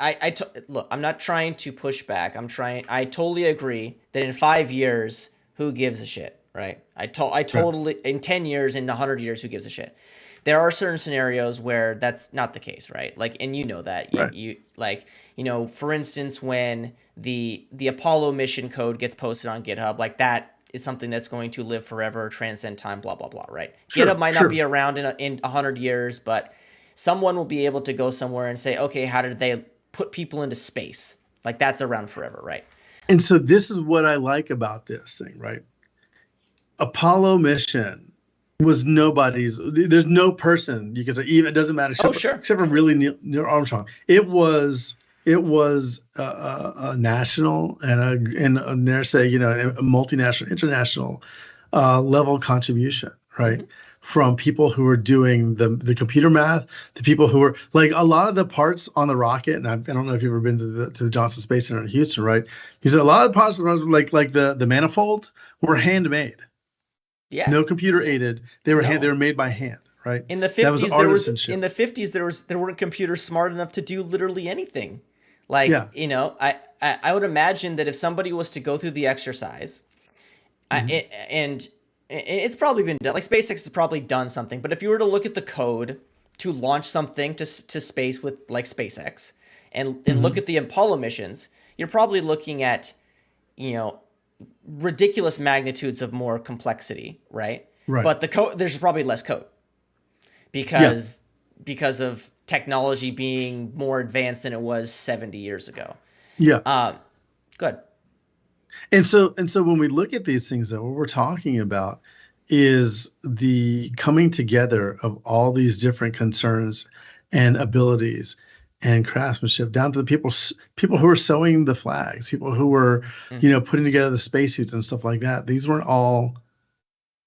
[SPEAKER 1] look, I'm not trying to push back. I totally agree that in 5 years, who gives a shit, right? I totally, in 10 years, in 100 years, who gives a shit? There are certain scenarios where that's not the case, right? Like, and you know that
[SPEAKER 2] Right.
[SPEAKER 1] for instance, when the Apollo mission code gets posted on GitHub, like that is something that's going to live forever, transcend time, blah blah blah, right?
[SPEAKER 2] Sure,
[SPEAKER 1] GitHub might
[SPEAKER 2] sure.
[SPEAKER 1] not be around in 100 years, but someone will be able to go somewhere and say, okay, how did they put people into space? Like that's around forever, right?
[SPEAKER 2] And so this is what I like about this thing, right? Apollo mission was nobody's. There's no person you can say even it doesn't matter
[SPEAKER 1] Oh,
[SPEAKER 2] except
[SPEAKER 1] sure.
[SPEAKER 2] for really Neil Armstrong. It was a national and dare say a multinational, international level contribution, right?
[SPEAKER 1] Hmm.
[SPEAKER 2] From people who were doing the computer math, the people who were like a lot of the parts on the rocket. And I don't know if you've ever been to the Johnson Space Center in Houston, right? He said a lot of the parts like the manifold were handmade,
[SPEAKER 1] Yeah.
[SPEAKER 2] no computer aided. They
[SPEAKER 1] No.
[SPEAKER 2] were made by hand, right?
[SPEAKER 1] In the
[SPEAKER 2] That was
[SPEAKER 1] 50s,
[SPEAKER 2] artisanship.
[SPEAKER 1] there weren't computers smart enough to do literally anything. Like,
[SPEAKER 2] Yeah.
[SPEAKER 1] I would imagine that if somebody was to go through the exercise,
[SPEAKER 2] Mhm.
[SPEAKER 1] and it's probably been done, like SpaceX has probably done something, but if you were to look at the code to launch something to space with like SpaceX and look
[SPEAKER 2] Mhm.
[SPEAKER 1] at the Apollo missions, you're probably looking at, you know, ridiculous magnitudes of more complexity, right?
[SPEAKER 2] Right.
[SPEAKER 1] But the code, there's probably less code
[SPEAKER 2] Yeah.
[SPEAKER 1] because of technology being more advanced than it was 70 years ago.
[SPEAKER 2] Yeah.
[SPEAKER 1] Um, Good.
[SPEAKER 2] And so when we look at these things, though, what we're talking about is the coming together of all these different concerns and abilities and craftsmanship down to the people who are sewing the flags, people who were,
[SPEAKER 1] Hmm.
[SPEAKER 2] putting together the spacesuits and stuff like that. These weren't all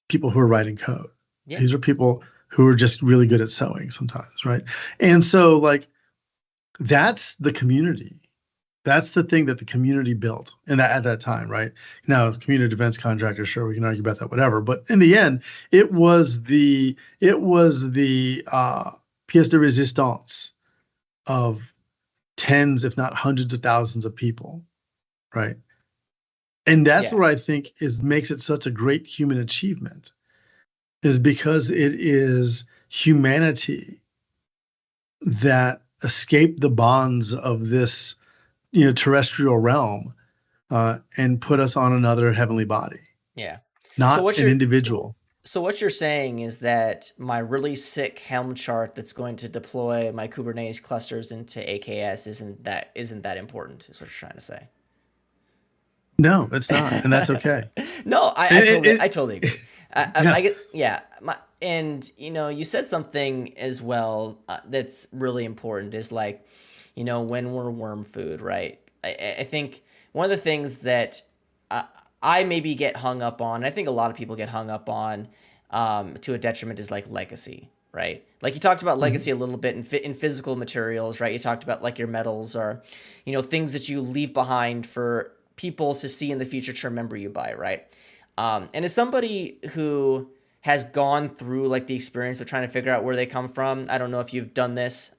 [SPEAKER 2] people who are writing code.
[SPEAKER 1] Yeah.
[SPEAKER 2] These are people who are just really good at sewing sometimes, right? And so like that's the community. That's the thing that the community built in that at that time, right? Now, community defense contractors, sure, we can argue about that, whatever. But in the end, it was the pièce de résistance of tens, if not hundreds of thousands of people, right? And that's
[SPEAKER 1] Yeah.
[SPEAKER 2] what I think makes it such a great human achievement, is because it is humanity that escaped the bonds of this terrestrial realm and put us on another heavenly body,
[SPEAKER 1] Yeah. So
[SPEAKER 2] not
[SPEAKER 1] what
[SPEAKER 2] an
[SPEAKER 1] you're
[SPEAKER 2] individual.
[SPEAKER 1] so what you're saying is that my really sick Helm chart that's going to deploy my Kubernetes clusters into AKS isn't that important, is what you're trying to say.
[SPEAKER 2] No, it's not, and that's okay.
[SPEAKER 1] No,
[SPEAKER 2] It,
[SPEAKER 1] I totally agree.
[SPEAKER 2] yeah,
[SPEAKER 1] I get, yeah. And you said something as well that's really important is like, when we're worm food, right? I think one of the things that uh, I maybe get hung up on, I think a lot of people get hung up on, to a detriment, is like legacy, right? Like you talked about
[SPEAKER 2] mhm,
[SPEAKER 1] legacy a little bit in physical materials, right? You talked about like your metals or, things that you leave behind for people to see in the future to remember you by, right? And as somebody who has gone through like the experience of trying to figure out where they come from, I don't know if you've done this,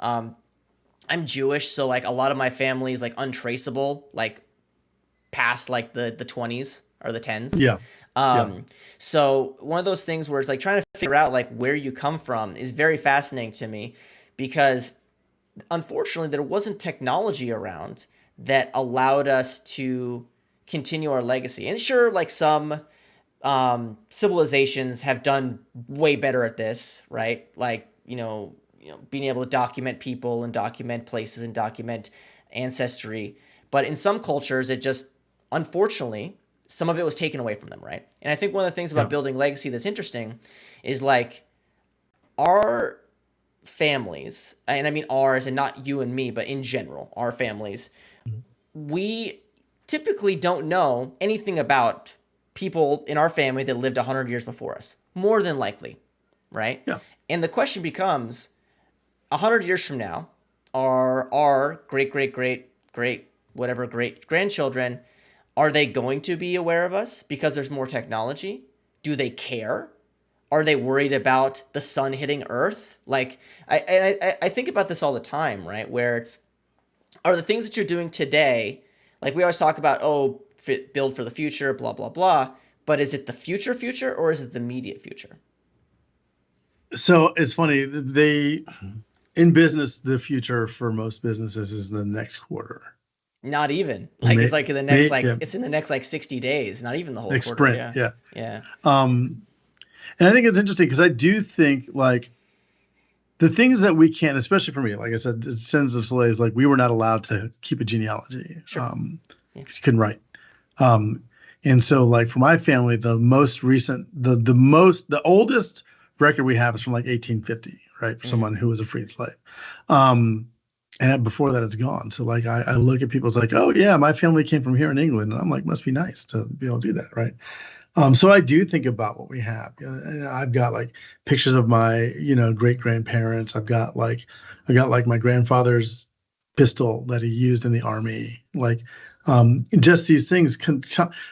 [SPEAKER 1] I'm Jewish, so like a lot of my family is like untraceable, like past like the 20s or the 10s.
[SPEAKER 2] Yeah. Yeah.
[SPEAKER 1] Um, so one of those things where it's like trying to figure out like where you come from is very fascinating to me because unfortunately there wasn't technology around that allowed us to continue our legacy. And sure, like some civilizations have done way better at this, right? Like, being able to document people and document places and document ancestry. But in some cultures, it just, unfortunately, some of it was taken away from them, right? And I think one of the things about
[SPEAKER 2] Yeah.
[SPEAKER 1] building legacy that's interesting is like our families, and I mean ours and not you and me, but in general, our families, we typically don't know anything about people in our family that lived 100 years before us, more than likely, right?
[SPEAKER 2] Yeah.
[SPEAKER 1] And the question becomes 100 years from now, are our great, great, great, great, whatever great grandchildren, are they going to be aware of us because there's more technology? Do they care? Are they worried about the sun hitting Earth? Like, I think about this all the time, right? Where it's, are the things that you're doing today, like we always talk about, oh, build for the future, blah, blah, blah. But is it the future, or is it the immediate future?
[SPEAKER 2] So it's funny. They in business, the future for most businesses is the next quarter.
[SPEAKER 1] Not even. Like, it's
[SPEAKER 2] May,
[SPEAKER 1] like in the next,
[SPEAKER 2] may,
[SPEAKER 1] like,
[SPEAKER 2] yeah,
[SPEAKER 1] it's in the next, like, 60 days, not even the whole
[SPEAKER 2] next
[SPEAKER 1] quarter.
[SPEAKER 2] sprint.
[SPEAKER 1] Yeah.
[SPEAKER 2] Yeah.
[SPEAKER 1] Yeah.
[SPEAKER 2] Um, and I think it's interesting because I do think like the things that we can, especially for me, like I said, Descendants of Slaves, like we were not allowed to keep a genealogy
[SPEAKER 1] Sure. Yeah.
[SPEAKER 2] because you couldn't write. Um, and so like for my family, the most recent, the oldest record we have is from like 1850, right? For
[SPEAKER 1] Mm-hmm.
[SPEAKER 2] someone who was a freed slave. Um, and before that, it's gone. So like I look at people, it's like, oh yeah, my family came from here in England, and I'm like, must be nice to be able to do that, right? So I do think about what we have. And I've got like pictures of my, great grandparents. I got like my grandfather's pistol that he used in the army. Like, just these things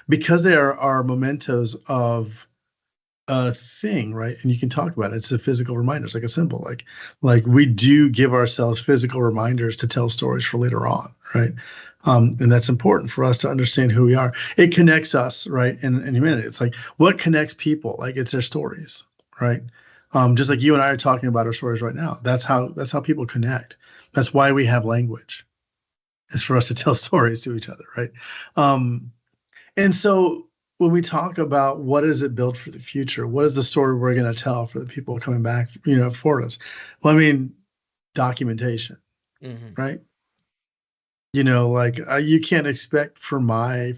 [SPEAKER 2] because they are mementos of a thing, right? And you can talk about it. It's a physical reminder. It's like a symbol. Like we do give ourselves physical reminders to tell stories for later on, right? And that's important for us to understand who we are. It connects us, right? In humanity, it's like what connects people. Like it's their stories, right? Just like you and I are talking about our stories right now. That's how people connect. That's why we have language. It's for us to tell stories to each other, right? Um, and so when we talk about what is it built for the future, what is the story we're going to tell for the people coming back, for us? Well, I mean, documentation,
[SPEAKER 1] Mm-hmm.
[SPEAKER 2] right? Like you can't expect for me,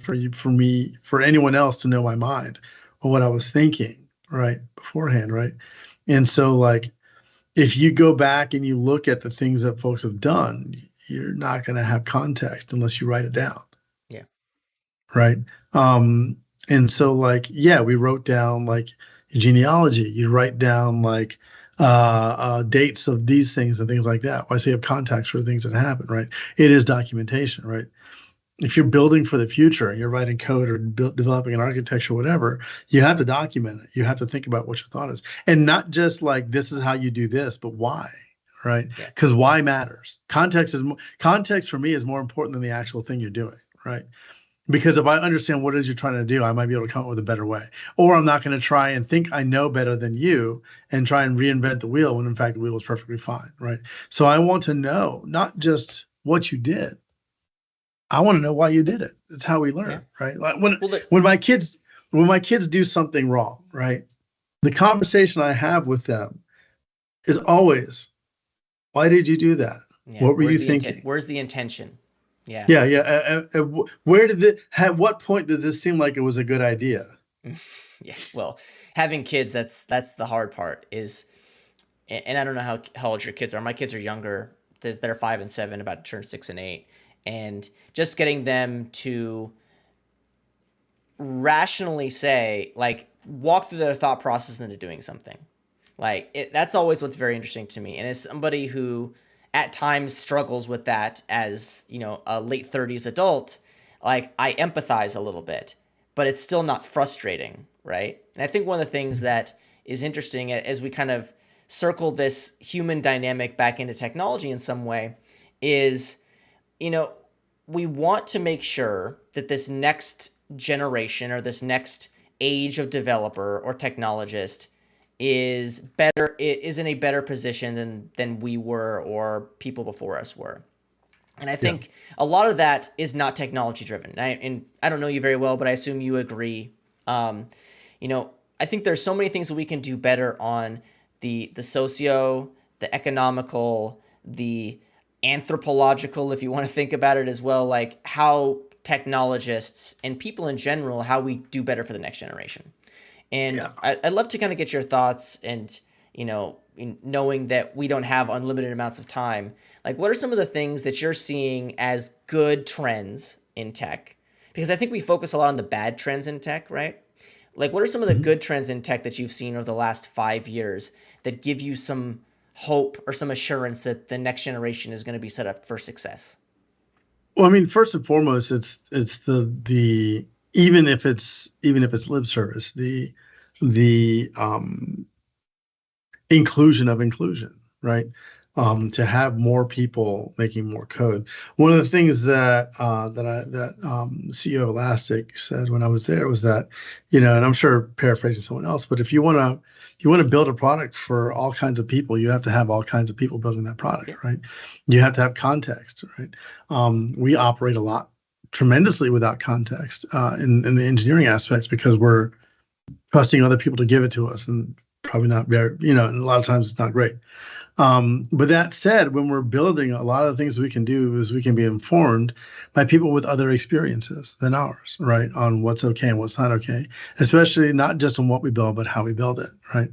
[SPEAKER 2] for anyone else to know my mind or what I was thinking, right, beforehand, right? And so, like, if you go back and you look at the things that folks have done, you're not going to have context unless you write it down,
[SPEAKER 1] Yeah.
[SPEAKER 2] right? Um, and so like, yeah, we wrote down like genealogy. You write down like dates of these things and things like that. Why so you have context for things that happen, right? It is documentation, right? If you're building for the future and you're writing code or developing an architecture, or whatever, you have to document it. You have to think about what your thought is, and not just like this is how you do this, but why, right?
[SPEAKER 1] Yeah.
[SPEAKER 2] Because why matters. Context for me is more important than the actual thing you're doing, right? Because if I understand what it is you're trying to do, I might be able to come up with a better way. Or I'm not going to try and think I know better than you and try and reinvent the wheel when in fact the wheel is perfectly fine, right? So I want to know not just what you did. I want to know why you did it. It's how we
[SPEAKER 1] Yeah.
[SPEAKER 2] learn, right? Like when
[SPEAKER 1] Well,
[SPEAKER 2] when my kids when my kids do something wrong, right? The conversation I have with them is always, why did you do that?
[SPEAKER 1] yeah.
[SPEAKER 2] What were you thinking?
[SPEAKER 1] Where's the intention? Yeah.
[SPEAKER 2] Yeah, yeah. Where did it? At what point did this seem like it was a good idea?
[SPEAKER 1] Yeah. Well, having kids, that's the hard part is, and I don't know how old your kids are. My kids are younger. They're 5 and 7, about to turn 6 and 8, and just getting them to rationally say, like, walk through their thought process into doing something. Like that's always what's very interesting to me. And as somebody who at times struggles with that as, a late 30s adult, like I empathize a little bit, but it's still not frustrating, right? And I think one of the things that is interesting as we kind of circle this human dynamic back into technology in some way is, you know, we want to make sure that this next generation or this next age of developer or technologist is in a better position than we were or people before us were. And I
[SPEAKER 2] Yeah.
[SPEAKER 1] think a lot of that is not technology driven. And I don't know you very well, but I assume you agree. Um, you know, I think there's so many things that we can do better on the socio, the economical, the anthropological, if you want to think about it as well, like how technologists and people in general, how we do better for the next generation. And
[SPEAKER 2] Yeah.
[SPEAKER 1] I'd love to kind of get your thoughts and, knowing that we don't have unlimited amounts of time, like what are some of the things that you're seeing as good trends in tech? Because I think we focus a lot on the bad trends in tech, right? Like what are some of the
[SPEAKER 2] Mhm.
[SPEAKER 1] good trends in tech that you've seen over the last 5 years that give you some hope or some assurance that the next generation is going to be set up for success?
[SPEAKER 2] Well, I mean, first and foremost, it's the even if it's lip service, the inclusion of inclusion, right? To have more people making more code. One of the things that CEO of Elastic said when I was there was that, and I'm sure paraphrasing someone else, but if you want to build a product for all kinds of people, you have to have all kinds of people building that product,
[SPEAKER 1] Yeah.
[SPEAKER 2] right? You have to have context, right? We operate a lot tremendously without context in the engineering aspects because we're trusting other people to give it to us and probably not very, and a lot of times it's not great. But that said, when we're building, a lot of the things we can do is we can be informed by people with other experiences than ours, right? On what's okay and what's not okay, especially not just on what we build, but how we build it, right?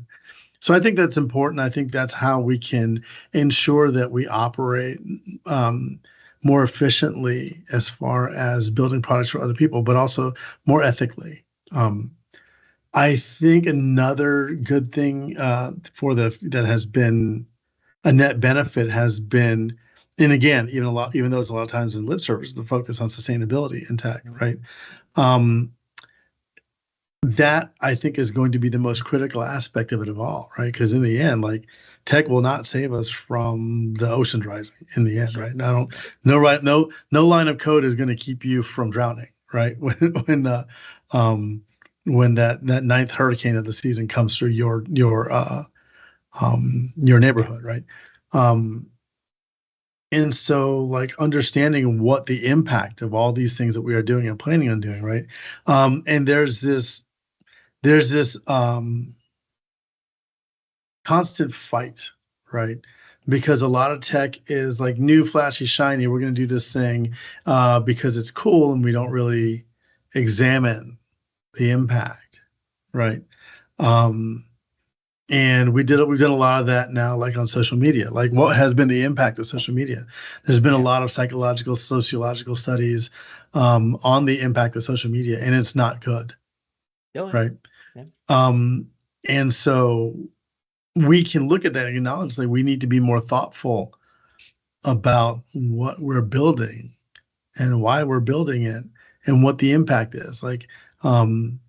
[SPEAKER 2] So I think that's important. I think that's how we can ensure that we operate more efficiently as far as building products for other people, but also more ethically. Um, I think another good thing that has been a net benefit has been, and again, even though it's a lot of times in lip service, the focus on sustainability in tech, right? Um, that I think is going to be the most critical aspect of it of all, right? Because in the end, like tech will not save us from the oceans rising in the end,
[SPEAKER 1] Sure.
[SPEAKER 2] right? I don't,
[SPEAKER 1] Yeah.
[SPEAKER 2] no line of code is going to keep you from drowning, right? Um, when that ninth hurricane of the season comes through your
[SPEAKER 1] Yeah.
[SPEAKER 2] neighborhood, right? Um, and so like understanding what the impact of all these things that we are doing and planning on doing, right? And there's this constant fight, right? Because a lot of tech is like new, flashy, shiny. We're going to do this thing because it's cool, and we don't really examine the impact, right? Um, and we've done a lot of that now, like on social media. Like, what has been the impact of social media? There's been a
[SPEAKER 1] Yeah.
[SPEAKER 2] lot of psychological, sociological studies on the impact of social media, and it's not good,
[SPEAKER 1] Oh, yeah.
[SPEAKER 2] right?
[SPEAKER 1] Yeah.
[SPEAKER 2] Um, and so we can look at that and acknowledge that we need to be more thoughtful about what we're building and why we're building it and what the impact is. Like, um,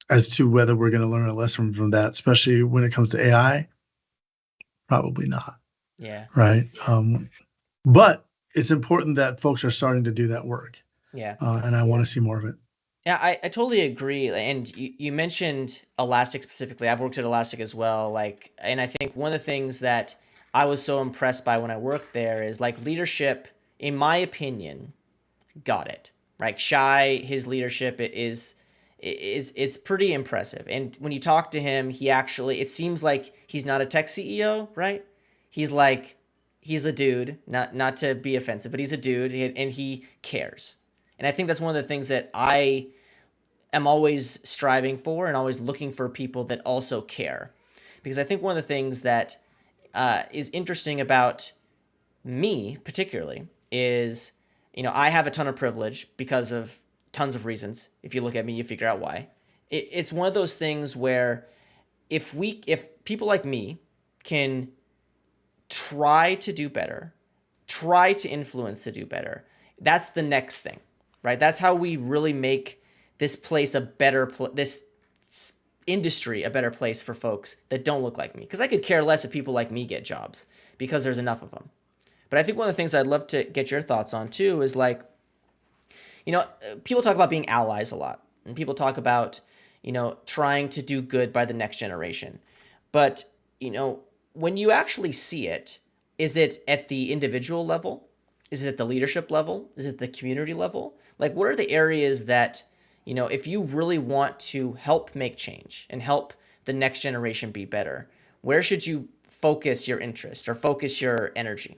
[SPEAKER 2] as to whether we're going to learn a lesson from that, especially when it comes to AI, probably not,
[SPEAKER 1] Yeah.
[SPEAKER 2] right? But it's important that folks are starting to do that work,
[SPEAKER 1] Yeah.
[SPEAKER 2] and I want to see more of it.
[SPEAKER 1] Yeah, I totally agree. And you mentioned Elastic specifically. I've worked at Elastic as well. Like, and I think one of the things that I was so impressed by when I worked there is like leadership, in my opinion, got it. Right. Shy, his leadership is it's pretty impressive. And when you talk to him, he actually it seems like he's not a tech CEO, right? He's like he's a dude, not to be offensive, but he's a dude and he cares. And I think that's one of the things that I am always striving for and always looking for people that also care. Because I think one of the things that is interesting about me, particularly, is I have a ton of privilege because of tons of reasons. If you look at me, you figure out why. It's one of those things where if people like me can try to do better, try to influence to do better, that's the next thing, right? That's how we really make this place a better this industry a better place for folks that don't look like me. Because I could care less if people like me get jobs because there's enough of them. But I think one of the things I'd love to get your thoughts on too is like, people talk about being allies a lot, and people talk about, trying to do good by the next generation. But, when you actually see it, is it at the individual level? Is it at the leadership level? Is it the community level? Like, what are the areas that, if you really want to help make change and help the next generation be better, where should you focus your interest or focus your energy?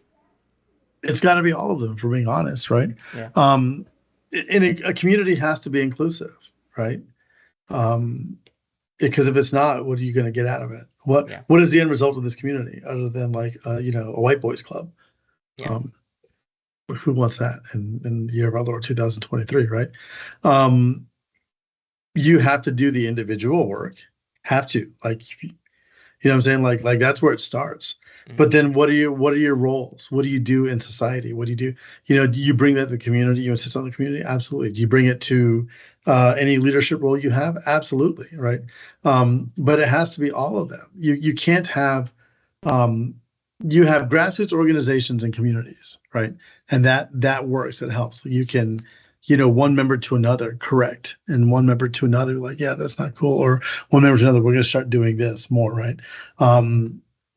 [SPEAKER 2] It's got to be all of them, for being honest, right?
[SPEAKER 1] Yeah.
[SPEAKER 2] Um, a community has to be inclusive, right? Um, because if it's not, what are you going to get out of it? What
[SPEAKER 1] Yeah.
[SPEAKER 2] what is the end result of this community other than like a white boys club?
[SPEAKER 1] Yeah.
[SPEAKER 2] Um, who wants that in the year of our Lord 2023, right? Um, you have to do the individual work. Have to, like, you know what I'm saying? Like that's where it starts.
[SPEAKER 1] Hmm.
[SPEAKER 2] But then what are your roles? What do you do in society? What do you do? Do you bring that to the community? You insist on the community? Absolutely. Do you bring it to any leadership role you have? Absolutely, right? But it has to be all of them. You can't have um, you have grassroots organizations and communities, right? And that works. It helps. You can, one member to another, correct, and one member to another, like, yeah, that's not cool, or one member to another, we're going to start doing this more, right?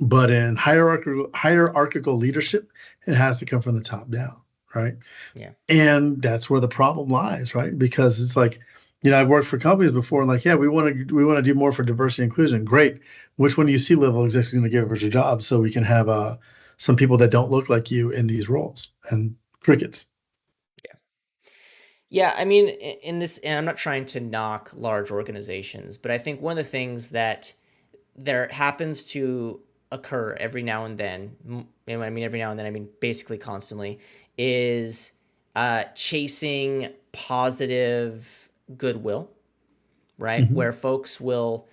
[SPEAKER 2] But in hierarchical leadership, it has to come from the top down, right?
[SPEAKER 1] Yeah.
[SPEAKER 2] And that's where the problem lies, right? Because it's like, I've worked for companies before, and like, yeah, we want to do more for diversity and inclusion. Great. Which one do you see level execs going to give us a job so we can have some people that don't look like you in these roles? And crickets.
[SPEAKER 1] Yeah. Yeah. I mean, in this, and I'm not trying to knock large organizations, but I think one of the things that there happens to occur every now and then, and when I mean every now and then, I mean basically constantly, is chasing positive goodwill, right?
[SPEAKER 2] Mhm.
[SPEAKER 1] Where folks will,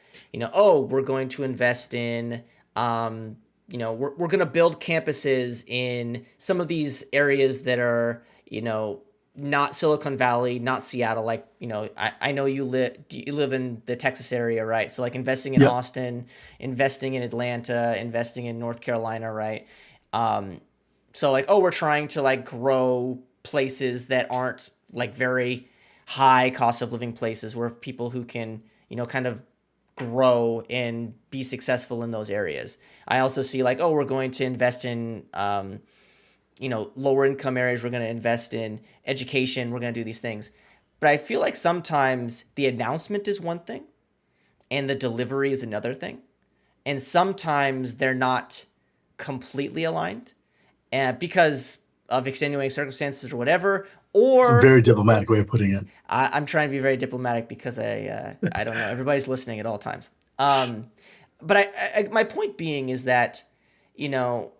[SPEAKER 1] oh, we're going to invest in, we're going to build campuses in some of these areas that are, not Silicon Valley, not Seattle. Like, I know you live in the Texas area, right? So like investing in
[SPEAKER 2] Yep.
[SPEAKER 1] Austin, investing in Atlanta, investing in North Carolina, right? So like, oh, we're trying to like grow places that aren't like very high cost of living places where people who can, kind of grow and be successful in those areas. I also see like, oh, we're going to invest in, lower income areas. We're going to invest in education. We're going to do these things. But I feel like sometimes the announcement is one thing and the delivery is another thing. And sometimes they're not completely aligned because of extenuating circumstances or whatever.
[SPEAKER 2] It's a
[SPEAKER 1] Or
[SPEAKER 2] very diplomatic way of putting it.
[SPEAKER 1] I'm trying to be very diplomatic because I don't know, everybody's listening at all times. But my point being is that, you know,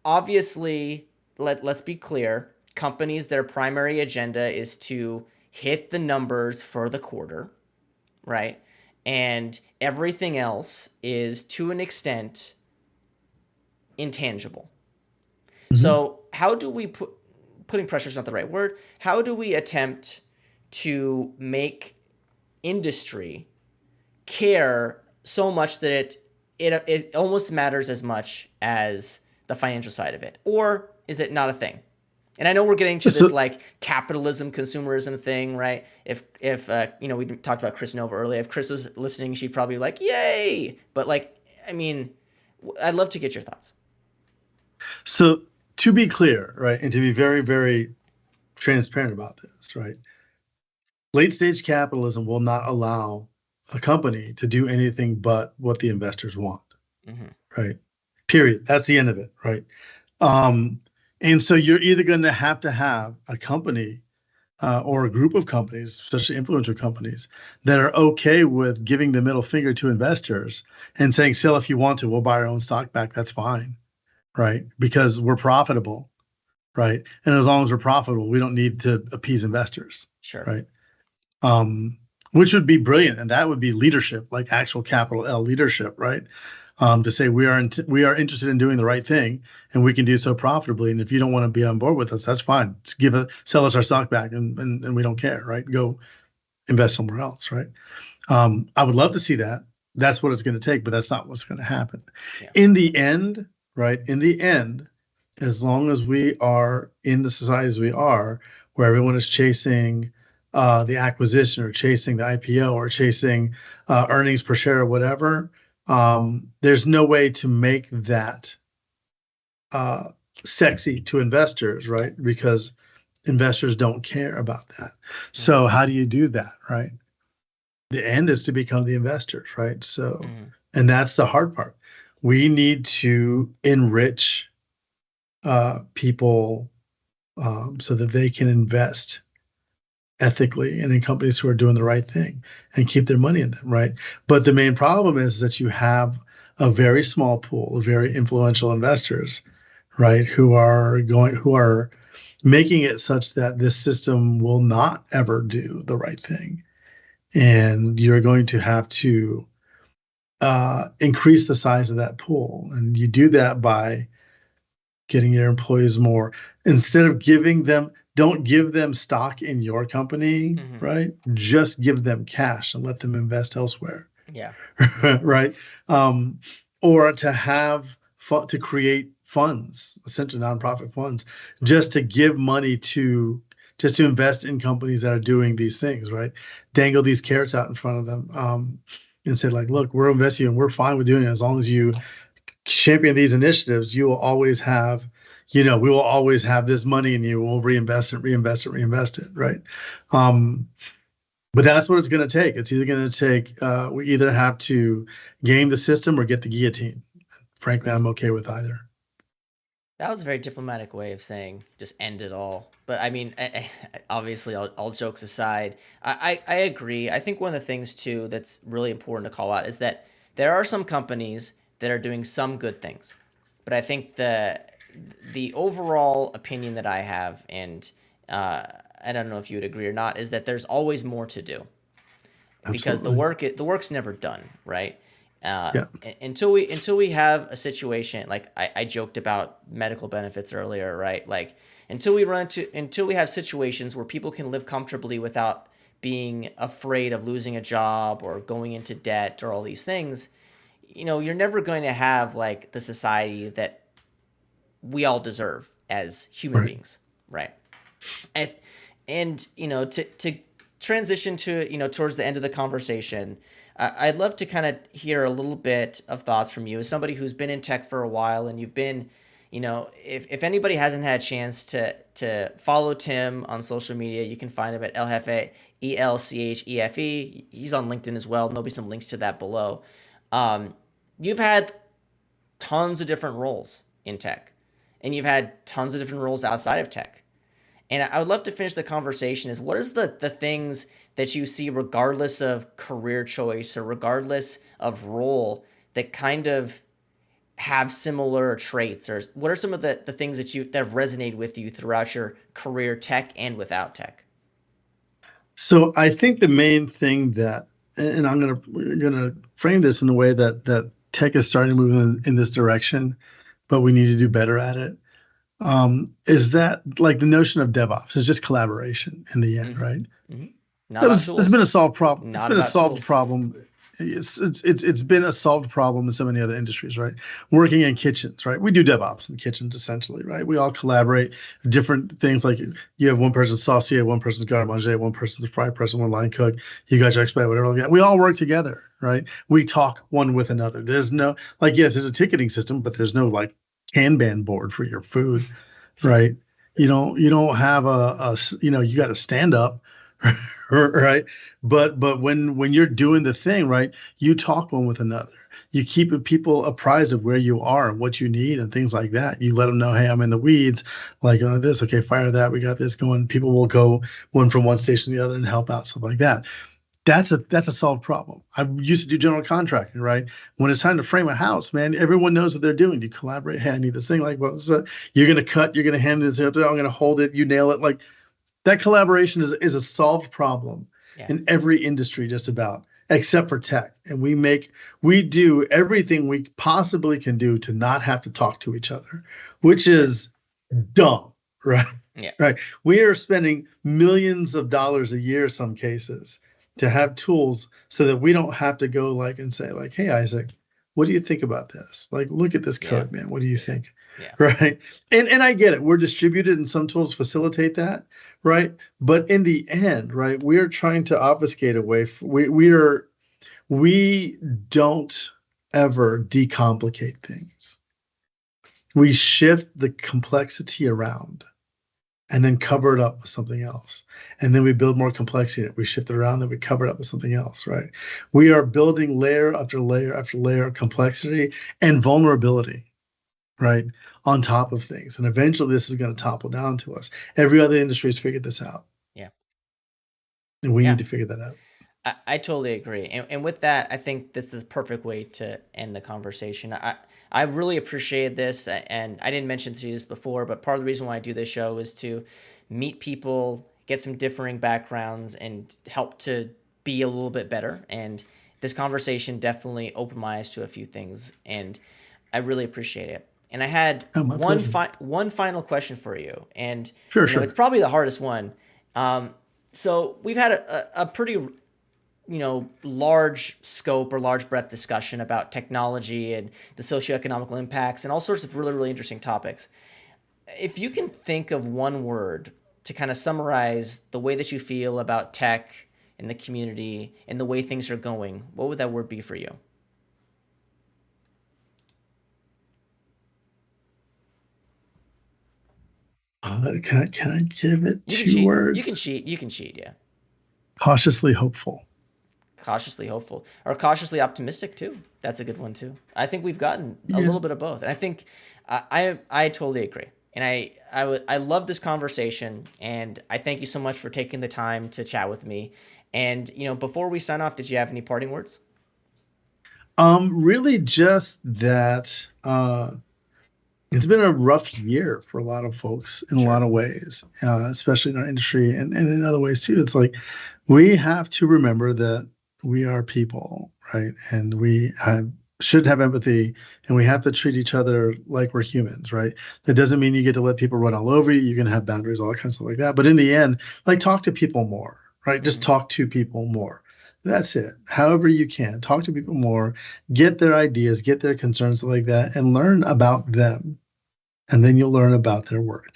[SPEAKER 1] obviously, let's be clear. Companies, their primary agenda is to hit the numbers for the quarter, right? And everything else is to an extent intangible.
[SPEAKER 2] Mhm.
[SPEAKER 1] So how do we putting pressure is not the right word. How do we attempt to make industry care so much that it almost matters as much as the financial side of it, or is it not a thing? And I know we're getting to this
[SPEAKER 2] So,
[SPEAKER 1] like capitalism, consumerism thing, right? If we talked about Chris Nova earlier. If Chris was listening, she'd probably be like, "Yay!" But like, I mean, I'd love to get your thoughts.
[SPEAKER 2] so to be clear, right, and to be very, very transparent about this, right? Late stage capitalism will not allow a company to do anything but what the investors want,
[SPEAKER 1] Hmm.
[SPEAKER 2] right? Period. That's the end of it, right? Um, and so you're either going to have a company or a group of companies, especially influencer companies, that are okay with giving the middle finger to investors and saying, sell if you want to, we'll buy our own stock back. That's fine, right? Because we're profitable, right? And as long as we're profitable, we don't need to appease investors,
[SPEAKER 1] Sure.
[SPEAKER 2] right? um, which would be brilliant, and that would be leadership, like actual capital L leadership, right? To say we are interested in doing the right thing, and we can do so profitably. And if you don't want to be on board with us, that's fine. Just sell us our stock back, and we don't care, right? Go invest somewhere else, right? I would love to see that. That's what it's going to take, but that's not what's going to happen.
[SPEAKER 1] Yeah.
[SPEAKER 2] In the end, right? In the end, as long as we are in the societies we are, where everyone is chasing the acquisition or chasing the IPO or chasing earnings per share or whatever, there's no way to make that uh, sexy to investors,
[SPEAKER 1] Yeah.
[SPEAKER 2] right? Because investors don't care about that.
[SPEAKER 1] Mm-hmm.
[SPEAKER 2] So how do you do that, right? The end is to become the investors, right? So,
[SPEAKER 1] Mm-hmm.
[SPEAKER 2] and that's the hard part. We need to enrich people so that they can invest ethically and in companies who are doing the right thing and keep their money in them, right? But the main problem is that you have a very small pool of very influential investors, right, who are making it such that this system will not ever do the right thing. And you're going to have to increase the size of that pool. And you do that by getting your employees more, instead of giving them, don't give them stock in your company,
[SPEAKER 1] Mm-hmm.
[SPEAKER 2] right? Just give them cash and let them invest elsewhere.
[SPEAKER 1] Yeah.
[SPEAKER 2] Right? Um, or to have to create funds, essentially nonprofit funds, just to give money to just to invest in companies that are doing these things, right? Dangle these carrots out in front of them, and say like, look, we're investing and we're fine with doing it as long as you champion these initiatives. You will always have, we will always have this money and you will reinvest it, reinvest it, reinvest it, right? Um, but that's what it's going to take. It's either going to take, we either have to game the system or get the guillotine. Frankly, I'm
[SPEAKER 1] Mm-hmm.
[SPEAKER 2] okay with either.
[SPEAKER 1] That was a very diplomatic way of saying just end it all. But I mean, obviously, all jokes aside, I agree. I think one of the things too that's really important to call out is that there are some companies that are doing some good things, but I think the overall opinion that I have, and I don't know if you would agree or not, is that there's always more to do because
[SPEAKER 2] Absolutely.
[SPEAKER 1] the work's never done, right? Uh,
[SPEAKER 2] Yeah.
[SPEAKER 1] until we have a situation like I joked about medical benefits earlier, right? Like until we have situations where people can live comfortably without being afraid of losing a job or going into debt or all these things, you're never going to have like the society that we all deserve as human
[SPEAKER 2] Right.
[SPEAKER 1] beings, right? And, and to transition to towards the end of the conversation, I'd love to kind of hear a little bit of thoughts from you as somebody who's been in tech for a while, and you've been, if anybody hasn't had a chance to follow Tim on social media, you can find him at El Jefe, ELCHEFE. He's on LinkedIn as well. There'll be some links to that below. Um, you've had tons of different roles in tech, and you've had tons of different roles outside of tech. And I would love to finish the conversation is what is the things that you see regardless of career choice or regardless of role that kind of have similar traits, or what are some of the things that have resonated with you throughout your career, tech and without tech?
[SPEAKER 2] So I think the main thing that, and I'm gonna frame this in a way that tech is starting to move in this direction, but we need to do better at it. Is that like the notion of DevOps is just collaboration in the end,
[SPEAKER 1] Mm-hmm.
[SPEAKER 2] right?
[SPEAKER 1] Mm-hmm. Not
[SPEAKER 2] That
[SPEAKER 1] about
[SPEAKER 2] was It's been
[SPEAKER 1] tools.
[SPEAKER 2] a solved problem. It's
[SPEAKER 1] Not
[SPEAKER 2] been a
[SPEAKER 1] about
[SPEAKER 2] solved
[SPEAKER 1] tools.
[SPEAKER 2] problem. It's been a solved problem in so many other industries, right? Working in kitchens, right? We do DevOps in kitchens essentially, right? We all collaborate different things. Like you have one person's saucier, one person's garde manger, one person's a fry person, one line cook. You guys are expert, whatever like that. We all work together, right? We talk one with another. There's no like yes, there's a ticketing system, but there's no like Kanban board for your food,
[SPEAKER 1] Sure.
[SPEAKER 2] right? You don't have you got to stand up, right? But when you're doing the thing, right, you talk one with another. You keep people apprised of where you are and what you need and things like that. You let them know, hey, I'm in the weeds, like this, okay, fire that, we got this going. People will go one from one station to the other and help out, stuff like that. That's a solved problem. I used to do general contracting, right? When it's time to frame a house, man, everyone knows what they're doing. You collaborate. Hey, I need this thing. Like, well, you're gonna cut, you're gonna hand this. I'm gonna hold it. You nail it. Like that collaboration is a solved problem
[SPEAKER 1] Yeah.
[SPEAKER 2] in every industry, just about, except for tech. And we do everything we possibly can do to not have to talk to each other, which
[SPEAKER 1] Sure.
[SPEAKER 2] is dumb, right?
[SPEAKER 1] Yeah.
[SPEAKER 2] Right. We are spending millions of dollars a year, some cases, to have tools so that we don't have to go like and say, like, hey, Isaac, what do you think about this? Like, look at this
[SPEAKER 1] Yeah.
[SPEAKER 2] code, man. What do you think?
[SPEAKER 1] Yeah.
[SPEAKER 2] Right. And I get it. We're distributed and some tools facilitate that. Right. But in the end, right, we are trying to obfuscate away. We don't ever decomplicate things. We shift the complexity around and then cover it up with something else. And then we build more complexity in it. We shift it around, then we cover it up with something else, right? We are building layer after layer after layer of complexity and vulnerability, right? On top of things. And eventually this is going to topple down to us. Every other industry has figured this out.
[SPEAKER 1] Yeah.
[SPEAKER 2] And we
[SPEAKER 1] Yeah.
[SPEAKER 2] need to figure that out.
[SPEAKER 1] I totally agree. And with that, I think this is the perfect way to end the conversation. I really appreciate this. And I didn't mention to you this before, but part of the reason why I do this show is to meet people, get some differing backgrounds, and help to be a little bit better. And this conversation definitely opened my eyes to a few things. And I really appreciate it. And I had
[SPEAKER 2] Oh, my pleasure.
[SPEAKER 1] one final question for you. And,
[SPEAKER 2] Sure,
[SPEAKER 1] it's
[SPEAKER 2] sure.
[SPEAKER 1] probably the hardest one. So we've had a pretty large scope or large breadth discussion about technology and the socioeconomical impacts and all sorts of really, really interesting topics. If you can think of one word to kind of summarize the way that you feel about tech and the community and the way things are going, what would that word be for you?
[SPEAKER 2] Can I give it
[SPEAKER 1] You can
[SPEAKER 2] two
[SPEAKER 1] cheat. You can
[SPEAKER 2] words?
[SPEAKER 1] cheat. You can cheat. Yeah.
[SPEAKER 2] Cautiously hopeful.
[SPEAKER 1] Cautiously hopeful or cautiously optimistic too. That's a good one too. I think we've gotten a
[SPEAKER 2] Yeah.
[SPEAKER 1] little bit of both, and I think I totally agree. And I love this conversation, and I thank you so much for taking the time to chat with me. And before we sign off, did you have any parting words?
[SPEAKER 2] Really just that it's been a rough year for a lot of folks in a lot
[SPEAKER 1] Sure.
[SPEAKER 2] of ways, especially in our industry and in other ways too. It's like we have to remember that we are people, right? And should have empathy and we have to treat each other like we're humans, right? That doesn't mean you get to let people run all over you. You can have boundaries, all that kind of stuff like that. But in the end, like talk to people more, right? Just
[SPEAKER 1] Hmm.
[SPEAKER 2] talk to people more. That's it. However you can, talk to people more, get their ideas, get their concerns like that, and learn about them and then you'll learn about their work.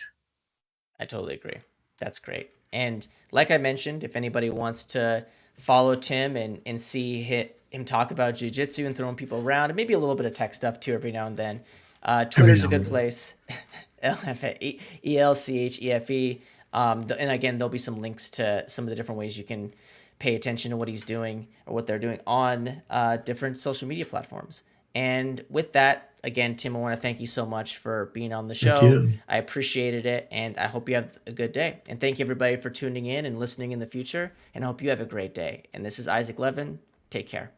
[SPEAKER 1] I totally agree. That's great. And like I mentioned, if anybody wants to follow Tim and see him talk about jujitsu and throwing people around, and maybe a little bit of tech stuff too every now and then,
[SPEAKER 2] Every
[SPEAKER 1] Twitter's a
[SPEAKER 2] now
[SPEAKER 1] good
[SPEAKER 2] and then.
[SPEAKER 1] place. Elchefe. And again, there'll be some links to some of the different ways you can pay attention to what he's doing or what they're doing on different social media platforms. And with that, again, Tim, I want to thank you so much for being on the
[SPEAKER 2] Thank
[SPEAKER 1] show.
[SPEAKER 2] you.
[SPEAKER 1] I appreciated it, and I hope you have a good day. And thank you, everybody, for tuning in and listening in the future. And I hope you have a great day. And this is Isaac Levin. Take care.